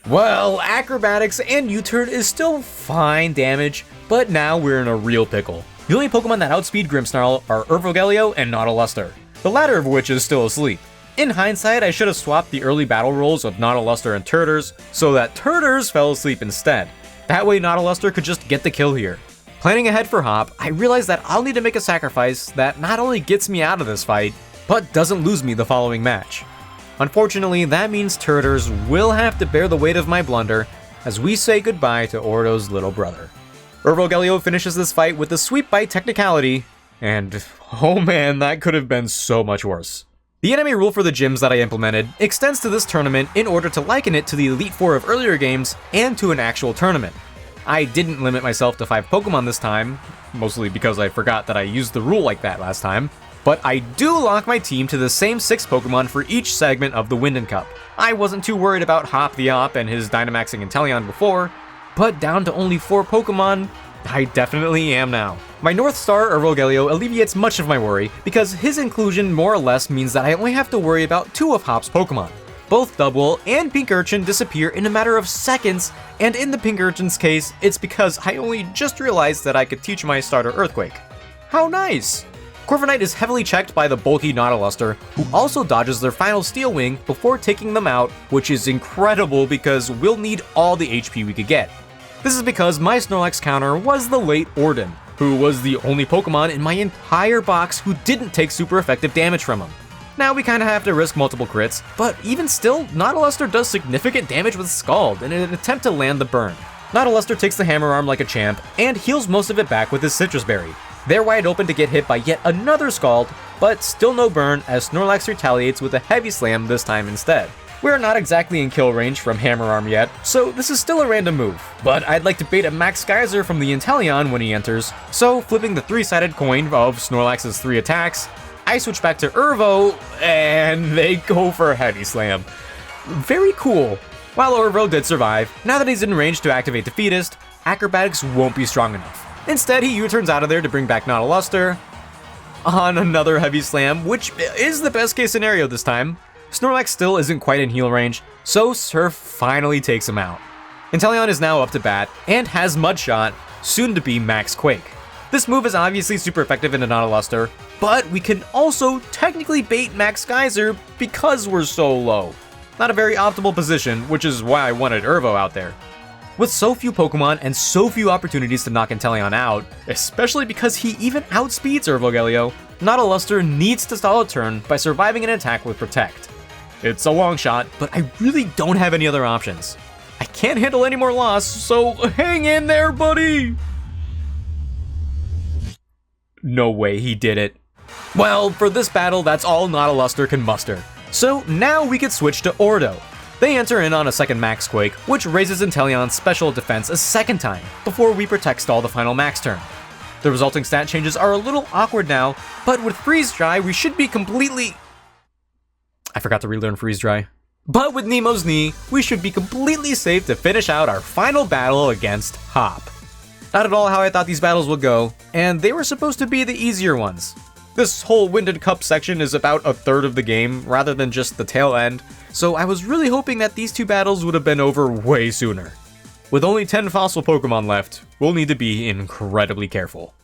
Well, Acrobatics and U-Turn is still fine damage, but now we're in a real pickle. The only Pokemon that outspeed Grimmsnarl are Urvogelio and Nautiluster, the latter of which is still asleep. In hindsight, I should have swapped the early battle rolls of Nautiluster and Turturs, so that Turturs fell asleep instead. That way Nautiluster could just get the kill here. Planning ahead for Hop, I realized that I'll need to make a sacrifice that not only gets me out of this fight, but doesn't lose me the following match. Unfortunately, that means Turturs will have to bear the weight of my blunder as we say goodbye to Ordo's little brother. Urvogelio finishes this fight with a Sweep Bite technicality, and oh man, that could have been so much worse. The enemy rule for the gyms that I implemented extends to this tournament in order to liken it to the Elite Four of earlier games and to an actual tournament. I didn't limit myself to 5 Pokemon this time, mostly because I forgot that I used the rule like that last time, but I do lock my team to the same 6 Pokemon for each segment of the Windon Cup. I wasn't too worried about Hop the Op and his Dynamaxing Inteleon before, but down to only 4 Pokemon, I definitely am now. My North Star Urvogelio alleviates much of my worry, because his inclusion more or less means that I only have to worry about 2 of Hop's Pokemon. Both Dubwool and Pink Urchin disappear in a matter of seconds, and in the Pink Urchin's case, it's because I only just realized that I could teach my starter Earthquake. How nice! Corviknight is heavily checked by the bulky Nautiluster, who also dodges their final Steel Wing before taking them out, which is incredible because we'll need all the HP we could get. This is because my Snorlax counter was the late Orden, who was the only Pokemon in my entire box who didn't take super effective damage from him. Now we kinda have to risk multiple crits, but even still, Nautiluster does significant damage with Scald in an attempt to land the burn. Nautiluster takes the Hammer Arm like a champ, and heals most of it back with his Citrus Berry. They're wide open to get hit by yet another Scald, but still no burn as Snorlax retaliates with a Heavy Slam this time instead. We're not exactly in kill range from Hammer Arm yet, so this is still a random move, but I'd like to bait a Max Geyser from the Inteleon when he enters, so flipping the 3-sided coin of Snorlax's 3 attacks, I switch back to Urvo, and they go for a Heavy Slam. Very cool. While Urvo did survive, now that he's in range to activate Defeatist, Acrobatics won't be strong enough. Instead, he U-turns out of there to bring back Nautiluster on another Heavy Slam, which is the best case scenario this time. Snorlax still isn't quite in heal range, so Surf finally takes him out. Inteleon is now up to bat, and has Mudshot, soon to be Max Quake. This move is obviously super effective into Nautiluster, but we can also technically bait Max Geyser because we're so low. Not a very optimal position, which is why I wanted Urvo out there. With so few Pokemon and so few opportunities to knock Inteleon out, especially because he even outspeeds Urvogelio, Nautiluster needs to stall a turn by surviving an attack with Protect. It's a long shot, but I really don't have any other options. I can't handle any more loss, so hang in there, buddy! No way he did it. Well, for this battle, that's all Nautiluster can muster. So now we could switch to Ordo. They enter in on a second Max Quake, which raises Inteleon's special defense a second time, before we Protect stall the final Max turn. The resulting stat changes are a little awkward now, but with Freeze Dry, we should be completely... I forgot to relearn Freeze Dry. But with Nemo's Knee, we should be completely safe to finish out our final battle against Hop. Not at all how I thought these battles would go, and they were supposed to be the easier ones. This whole Windon Cup section is about a third of the game, rather than just the tail end, so I was really hoping that these 2 battles would have been over way sooner. With only 10 fossil Pokemon left, we'll need to be incredibly careful.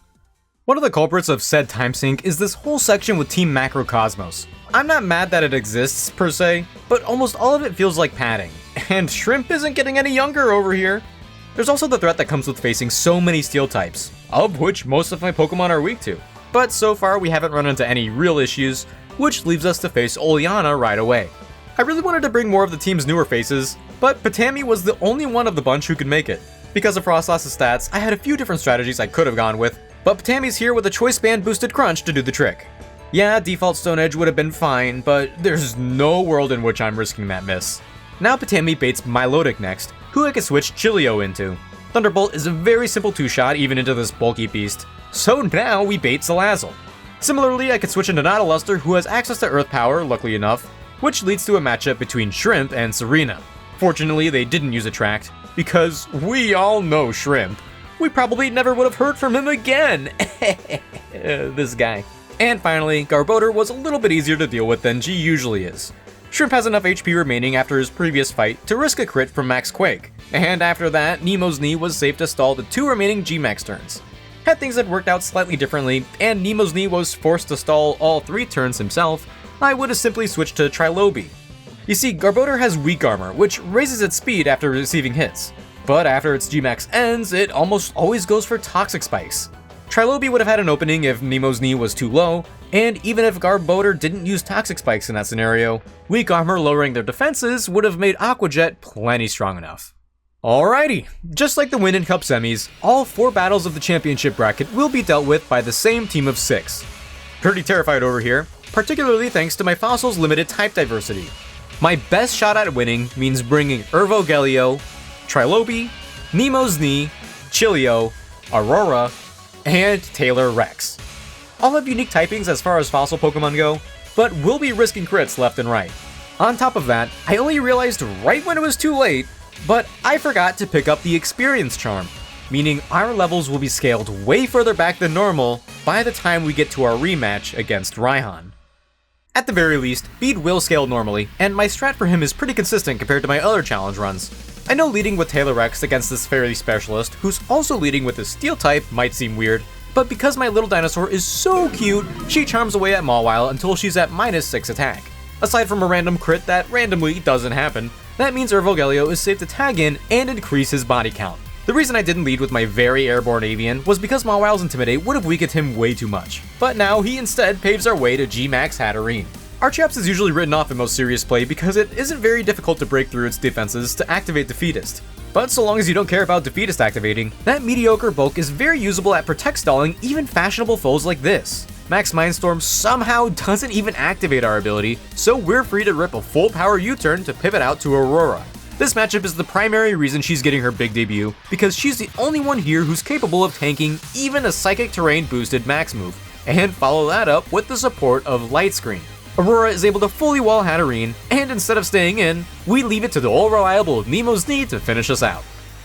One of the culprits of said time sink is this whole section with Team Macrocosmos. I'm not mad that it exists, per se, but almost all of it feels like padding, and Shrimp isn't getting any younger over here. There's also the threat that comes with facing so many Steel types, of which most of my Pokemon are weak to. But so far we haven't run into any real issues, which leaves us to face Oleana right away. I really wanted to bring more of the team's newer faces, but Patami was the only one of the bunch who could make it. Because of Frostlass's stats, I had a few different strategies I could have gone with, But Potami's here with a Choice Band boosted Crunch to do the trick. Yeah, default Stone Edge would have been fine, but there's no world in which I'm risking that miss. Now Potami baits Milotic next, who I can switch Chilio into. Thunderbolt is a very simple 2-shot even into this bulky beast, so now we bait Salazzle. Similarly, I could switch into Nautilus, who has access to Earth Power, luckily enough, which leads to a matchup between Shrimp and Serena. Fortunately, they didn't use Attract, because we all know Shrimp. We probably never would have heard from him again. This guy. And finally, Garbodor was a little bit easier to deal with than G usually is. Shrimp has enough HP remaining after his previous fight to risk a crit from Max Quake, and after that, Nemo's Knee was safe to stall the 2 remaining G-Max turns. Had things had worked out slightly differently, and Nemo's Knee was forced to stall all 3 turns himself, I would have simply switched to Trilobi. You see, Garbodor has weak armor, which raises its speed after receiving hits, but after its G-Max ends, it almost always goes for Toxic Spikes. Trilobi would have had an opening if Nemo's Knee was too low, and even if Garbodor didn't use Toxic Spikes in that scenario, weak armor lowering their defenses would have made Aqua Jet plenty strong enough. Alrighty, just like the Windon Cup semis, all 4 battles of the championship bracket will be dealt with by the same team of 6. Pretty terrified over here, particularly thanks to my Fossil's limited type diversity. My best shot at winning means bringing Irvogelio, Trilobi, Nemo's Knee, Chilio, Aurora, and Taylor Rex. All have unique typings as far as fossil Pokemon go, but we'll be risking crits left and right. On top of that, I only realized right when it was too late, but I forgot to pick up the Experience Charm, meaning our levels will be scaled way further back than normal by the time we get to our rematch against Raihan. At the very least, Bede will scale normally, and my strat for him is pretty consistent compared to my other challenge runs. I know leading with Taylor Rex against this fairy specialist, who's also leading with his steel type, might seem weird, but because my little dinosaur is so cute, she charms away at Mawile until she's at -6 attack. Aside from a random crit that randomly doesn't happen, that means Irvogelio is safe to tag in and increase his body count. The reason I didn't lead with my very airborne avian was because Mawile's Intimidate would have weakened him way too much, but now he instead paves our way to G-Max Hatterene. Archeops is usually written off in most serious play because it isn't very difficult to break through its defenses to activate Defeatist. But so long as you don't care about Defeatist activating, that mediocre bulk is very usable at protect stalling even fashionable foes like this. Max Mindstorm somehow doesn't even activate our ability, so we're free to rip a full power U-turn to pivot out to Aurora. This matchup is the primary reason she's getting her big debut, because she's the only one here who's capable of tanking even a Psychic Terrain boosted max move, and follow that up with the support of Light Screen. Aurora is able to fully wall Hatterene, and instead of staying in, we leave it to the all-reliable Nemo's Knee to finish us out.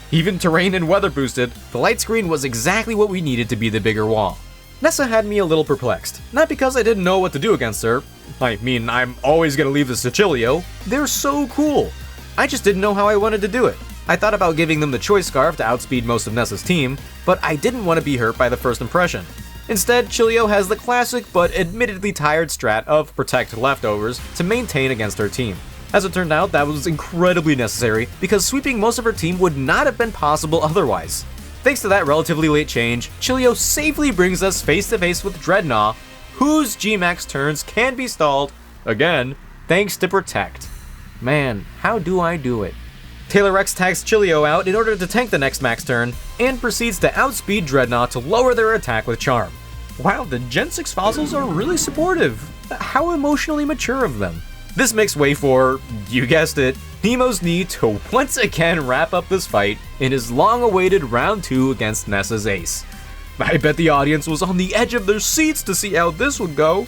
Even terrain and weather boosted, the Light Screen was exactly what we needed to be the bigger wall. Nessa had me a little perplexed, not because I didn't know what to do against her. I mean, I'm always gonna leave this to Chilio. They're so cool. I just didn't know how I wanted to do it. I thought about giving them the Choice Scarf to outspeed most of Nessa's team, but I didn't want to be hurt by the first impression. Instead, Chilio has the classic but admittedly tired strat of Protect Leftovers to maintain against her team. As it turned out, that was incredibly necessary because sweeping most of her team would not have been possible otherwise. Thanks to that relatively late change, Chilio safely brings us face to face with Dreadnought, whose G-Max turns can be stalled, again, thanks to Protect. Man, how do I do it? Taylor Rex tags Chilio out in order to tank the next max turn, and proceeds to outspeed Dreadnought to lower their attack with Charm. Wow, the Gen 6 fossils are really supportive. How emotionally mature of them. This makes way for, you guessed it, Nemo's Knee to once again wrap up this fight in his long-awaited round 2 against Nessa's ace. I bet the audience was on the edge of their seats to see how this would go.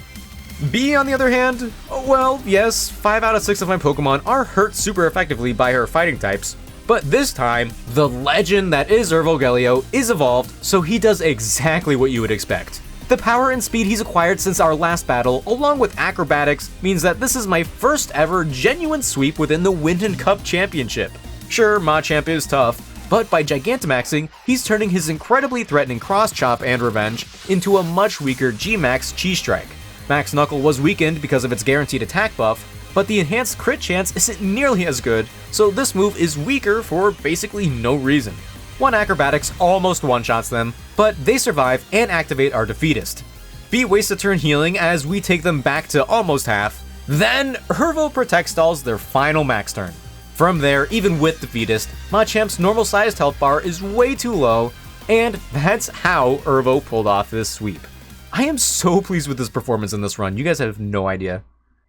Bea, on the other hand, well, yes, 5 out of 6 of my Pokemon are hurt super effectively by her fighting types, but this time, the legend that is Irvogelio is evolved, so he does exactly what you would expect. The power and speed he's acquired since our last battle, along with acrobatics, means that this is my first ever genuine sweep within the Windon Cup Championship. Sure, Machamp is tough, but by Gigantamaxing, he's turning his incredibly threatening Cross Chop and Revenge into a much weaker G-Max Chi Strike. Max Knuckle was weakened because of its guaranteed attack buff, but the enhanced crit chance isn't nearly as good, so this move is weaker for basically no reason. One Acrobatics almost one-shots them, but they survive and activate our Defeatist. Bea wastes a turn healing as we take them back to almost half, then Hervo Protect stalls their final max turn. From there, even with Defeatist, Machamp's normal-sized health bar is way too low, And that's how Ervo pulled off this sweep. I am so pleased with this performance in this run, you guys have no idea.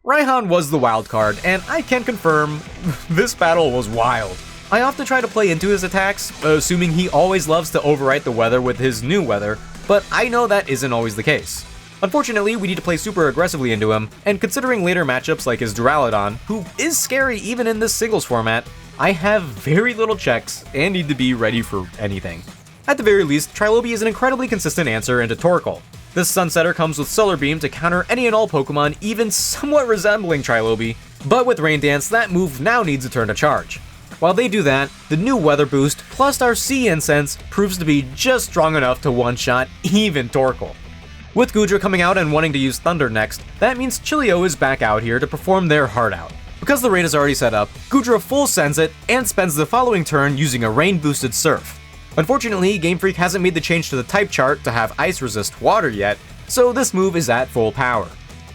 Raihan was the wild card, and I can confirm, this battle was wild. I often try to play into his attacks, assuming he always loves to overwrite the weather with his new weather, but I know that isn't always the case. Unfortunately, we need to play super aggressively into him, and considering later matchups like his Duraludon, who is scary even in this singles format, I have very little checks and need to be ready for anything. At the very least, Trilobee is an incredibly consistent answer into Torkoal. This Sunsetter comes with Solar Beam to counter any and all Pokemon even somewhat resembling Trilobee, but with Rain Dance, that move now needs a turn to charge. While they do that, the new Weather Boost plus our Sea Incense proves to be just strong enough to one-shot even Torkoal. With Goodra coming out and wanting to use Thunder next, that means Chilio is back out here to perform their heart out. Because the raid is already set up, Goodra full sends it and spends the following turn using a rain-boosted Surf. Unfortunately, Game Freak hasn't made the change to the type chart to have Ice resist Water yet, so this move is at full power.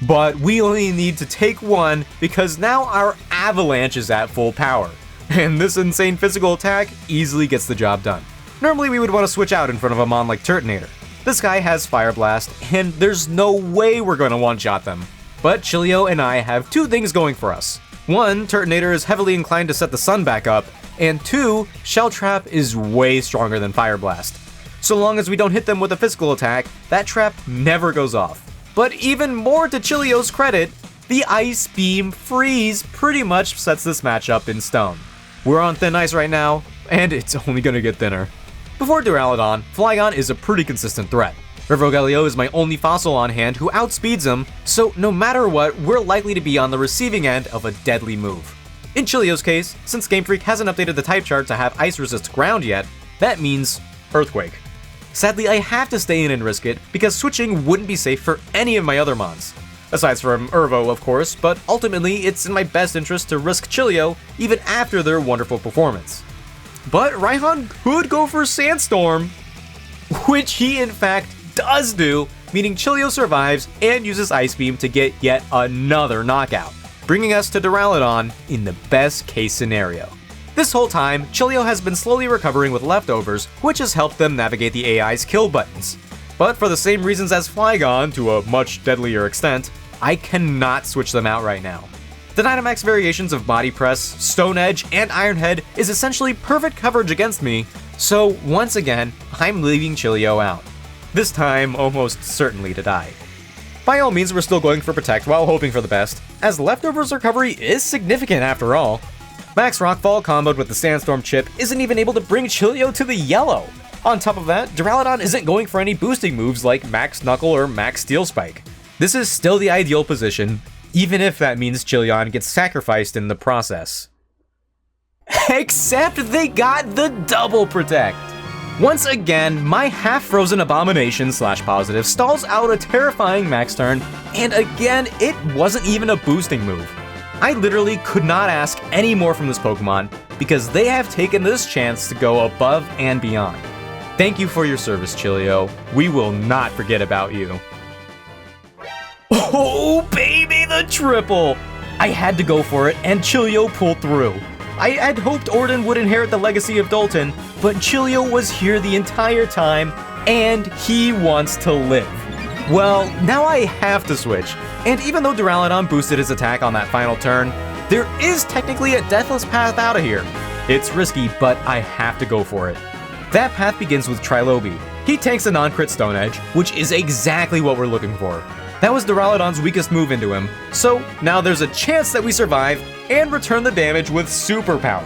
But we only need to take one because now our Avalanche is at full power, and this insane physical attack easily gets the job done. Normally we would want to switch out in front of a mon like Turtonator. This guy has Fire Blast, and there's no way we're going to one-shot them. But Chilio and I have two things going for us. One, Turtonator is heavily inclined to set the sun back up, and two, Shell Trap is way stronger than Fire Blast. So long as we don't hit them with a physical attack, that trap never goes off. But even more to Chilio's credit, the Ice Beam Freeze pretty much sets this matchup in stone. We're on thin ice right now, and it's only gonna get thinner. Before Duraludon, Flygon is a pretty consistent threat. Rivrogelio is my only fossil on hand who outspeeds him, so no matter what, we're likely to be on the receiving end of a deadly move. In Chilio's case, since Game Freak hasn't updated the type chart to have Ice resist ground yet, that means Earthquake. Sadly, I have to stay in and risk it, because switching wouldn't be safe for any of my other mons. Aside from Ervo, of course, but ultimately it's in my best interest to risk Chilio even after their wonderful performance. But Raihan could go for Sandstorm, which he in fact does do, meaning Chilio survives and uses Ice Beam to get yet another knockout, bringing us to Duraludon in the best case scenario. This whole time, Chilio has been slowly recovering with leftovers, which has helped them navigate the AI's kill buttons. But for the same reasons as Flygon, to a much deadlier extent, I cannot switch them out right now. The Dynamax variations of Body Press, Stone Edge, and Iron Head is essentially perfect coverage against me, so once again, I'm leaving Chilio out. This time, almost certainly to die. By all means, we're still going for Protect while hoping for the best, as Leftovers recovery is significant after all. Max Rockfall comboed with the Sandstorm chip isn't even able to bring Chilio to the yellow. On top of that, Duraludon isn't going for any boosting moves like Max Knuckle or Max Steel Spike. This is still the ideal position, even if that means Chilion gets sacrificed in the process. Except they got the double protect! Once again, my half-frozen abomination / positive stalls out a terrifying max turn, and again, it wasn't even a boosting move. I literally could not ask any more from this Pokemon, because they have taken this chance to go above and beyond. Thank you for your service, Chilio. We will not forget about you. Oh baby, the triple! I had to go for it, and Chilio pulled through. I had hoped Orden would inherit the legacy of Dolton, but Chilio was here the entire time, and he wants to live. Well, now I have to switch, and even though Duraludon boosted his attack on that final turn, there is technically a deathless path out of here. It's risky, but I have to go for it. That path begins with Trilobee. He tanks a non-crit Stone Edge, which is exactly what we're looking for. That was Duraludon's weakest move into him, so now there's a chance that we survive and return the damage with superpower.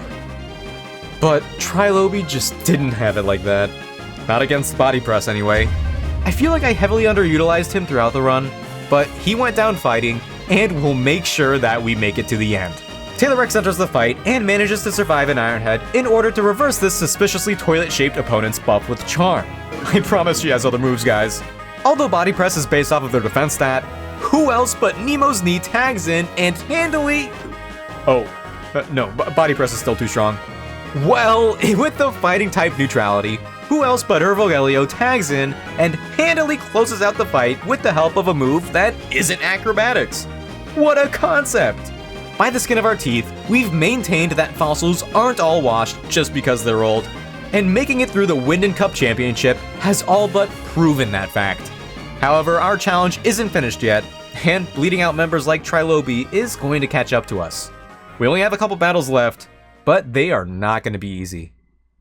But Trilobee just didn't have it like that. Not against Body Press anyway. I feel like I heavily underutilized him throughout the run, but he went down fighting, and we'll make sure that we make it to the end. Taylor enters the fight and manages to survive an Iron Head in order to reverse this suspiciously toilet-shaped opponent's buff with Charm. I promise she has other moves, guys. Although Body Press is based off of their defense stat, who else but Nemo's Knee tags in and handily... no, Body Press is still too strong. Well, with the fighting type neutrality, who else but Ervogelio tags in and handily closes out the fight with the help of a move that isn't acrobatics. What a concept! By the skin of our teeth, we've maintained that fossils aren't all washed just because they're old. and making it through the Windon Cup championship has all but proven that fact. However, our challenge isn't finished yet, and bleeding out members like Trilobi is going to catch up to us. We only have a couple battles left, but they are not going to be easy.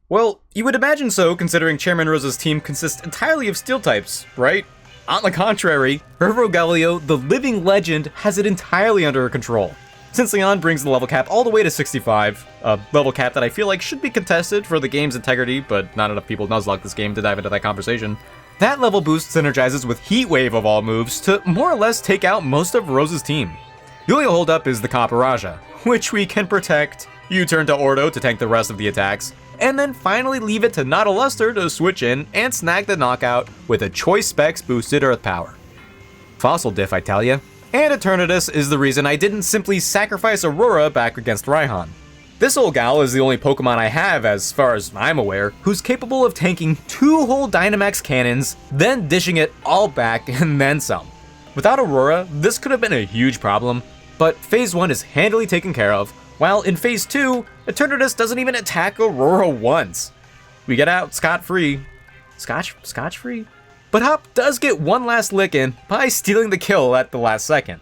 Well, you would imagine so, considering Chairman Rosa's team consists entirely of steel types, right? On the contrary, her Rogelio, the living legend, has it entirely under her control. Since Leon brings the level cap all the way to 65, a level cap that I feel like should be contested for the game's integrity, but not enough people Nuzlocke this game to dive into that conversation, that level boost synergizes with Heat Wave of all moves to more or less take out most of Rosa's team. The only holdup is the Caparajah, which we can protect, U-turn to Ordo to tank the rest of the attacks, and then finally leave it to Nautilus to switch in and snag the knockout with a Choice Specs boosted Earth Power. Fossil diff, I tell ya. And Eternatus is the reason I didn't simply sacrifice Aurora back against Raihan. This old gal is the only Pokemon I have, as far as I'm aware, who's capable of tanking 2 whole Dynamax cannons, then dishing it all back and then some. Without Aurora, this could have been a huge problem, but Phase 1 is handily taken care of, while in Phase 2, Eternatus doesn't even attack Aurora once. We get out scot-free. Scotch-free? But Hop does get one last lick in by stealing the kill at the last second.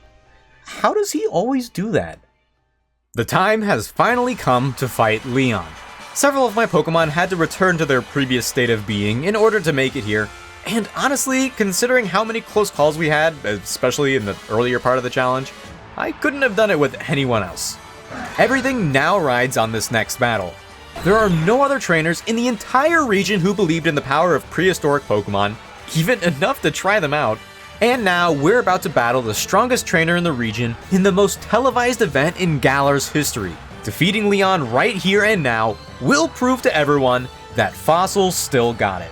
How does he always do that? The time has finally come to fight Leon. Several of my Pokemon had to return to their previous state of being in order to make it here, and honestly, considering how many close calls we had, especially in the earlier part of the challenge, I couldn't have done it with anyone else. Everything now rides on this next battle. There are no other trainers in the entire region who believed in the power of prehistoric Pokemon, even enough to try them out. And now we're about to battle the strongest trainer in the region in the most televised event in Galar's history. Defeating Leon right here and now will prove to everyone that Fossil still got it.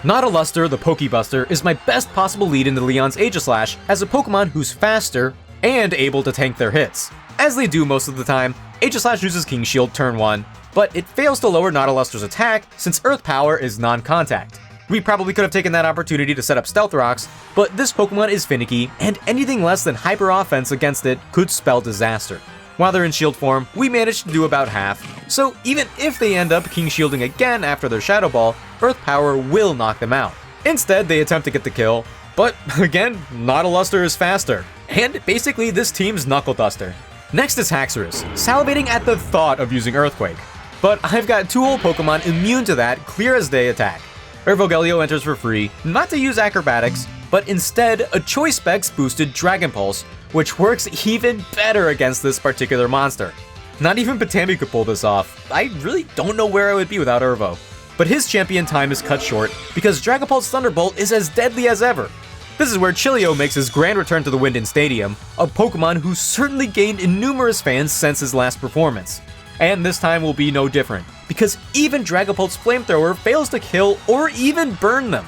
Nautiluster, the Pokebuster, is my best possible lead into Leon's Aegislash as a Pokemon who's faster and able to tank their hits. As they do most of the time, Aegislash uses King Shield turn 1, but it fails to lower Nautiluster's attack since Earth Power is non-contact. We probably could have taken that opportunity to set up Stealth Rocks, but this Pokemon is finicky, and anything less than Hyper Offense against it could spell disaster. While they're in shield form, we managed to do about half, so even if they end up King Shielding again after their Shadow Ball, Earth Power will knock them out. Instead, they attempt to get the kill, but again, Nautiluster is faster, and basically this team's Knuckle Duster. Next is Haxorus, salivating at the thought of using Earthquake, but I've got 2 old Pokemon immune to that clear as day attack. Ervogelio enters for free, not to use Acrobatics, but instead a Choice Specs boosted Dragon Pulse, which works even better against this particular monster. Not even Patami could pull this off. I really don't know where I would be without Ervo. But his champion time is cut short because Dragon Pulse Thunderbolt is as deadly as ever. This is where Chilio makes his grand return to the Windon Stadium, a Pokemon who certainly gained numerous fans since his last performance. And this time will be no different, because even Dragapult's Flamethrower fails to kill or even burn them.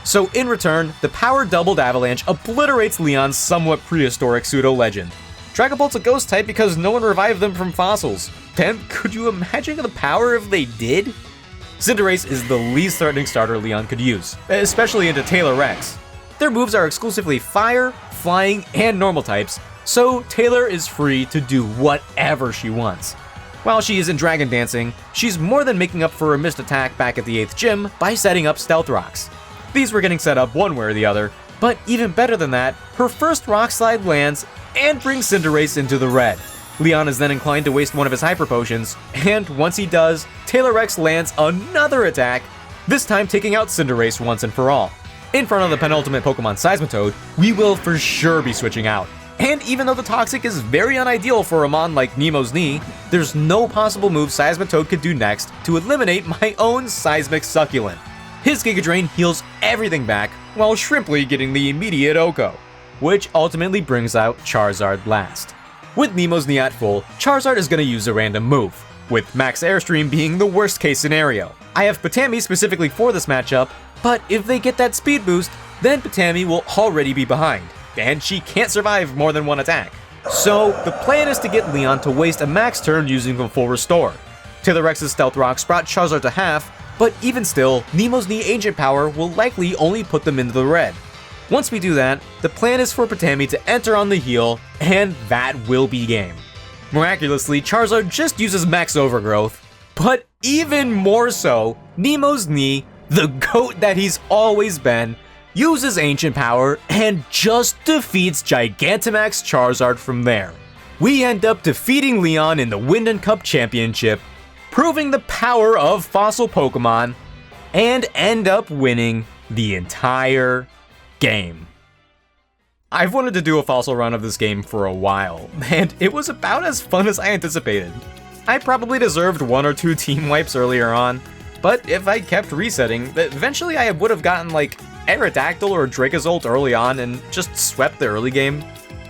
So in return, the power-doubled Avalanche obliterates Leon's somewhat prehistoric pseudo-legend. Dragapult's a ghost type because no one revived them from fossils. And could you imagine the power if they did? Cinderace is the least threatening starter Leon could use, especially into Taylor Rex. Their moves are exclusively Fire, Flying, and Normal types, so Taylor is free to do whatever she wants. While she isn't Dragon Dancing, she's more than making up for a missed attack back at the 8th gym by setting up Stealth Rocks. These were getting set up one way or the other, but even better than that, her first Rock Slide lands and brings Cinderace into the red. Leon is then inclined to waste one of his Hyper Potions, and once he does, Taylor Rex lands another attack, this time taking out Cinderace once and for all. In front of the penultimate Pokemon Seismitoad, we will for sure be switching out. And even though the Toxic is very unideal for a mon like Nemo's Knee, there's no possible move Seismitoad could do next to eliminate my own Seismic Succulent. His Giga Drain heals everything back, while Shrimply getting the immediate Oko, which ultimately brings out Charizard last. With Nemo's Knee at full, Charizard is going to use a random move, with Max Airstream being the worst case scenario. I have Patami specifically for this matchup, but if they get that speed boost, then Patami will already be behind, and she can't survive more than one attack. So the plan is to get Leon to waste a max turn using the full restore. Taylor Rex's Stealth Rocks brought Charizard to half, but even still, Nemo's Knee Ancient Power will likely only put them into the red. Once we do that, the plan is for Patami to enter on the heal, and that will be game. Miraculously, Charizard just uses Max Overgrowth, but even more so, Nemo's knee, the GOAT that he's always been, uses ancient power and just defeats Gigantamax Charizard from there. We end up defeating Leon in the Windon Cup Championship, proving the power of fossil Pokemon, and end up winning the entire game. I've wanted to do a fossil run of this game for a while, and it was about as fun as I anticipated. I probably deserved 1 or 2 team wipes earlier on, but if I kept resetting, eventually I would have gotten like Aerodactyl or Dracozolt early on and just swept the early game.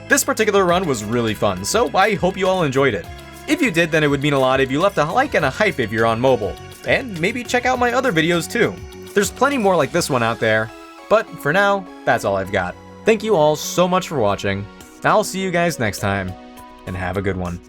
This particular run was really fun, so I hope you all enjoyed it. If you did, then it would mean a lot if you left a like and a hype if you're on mobile, and maybe check out my other videos too. There's plenty more like this one out there, but for now, that's all I've got. Thank you all so much for watching. I'll see you guys next time, and have a good one.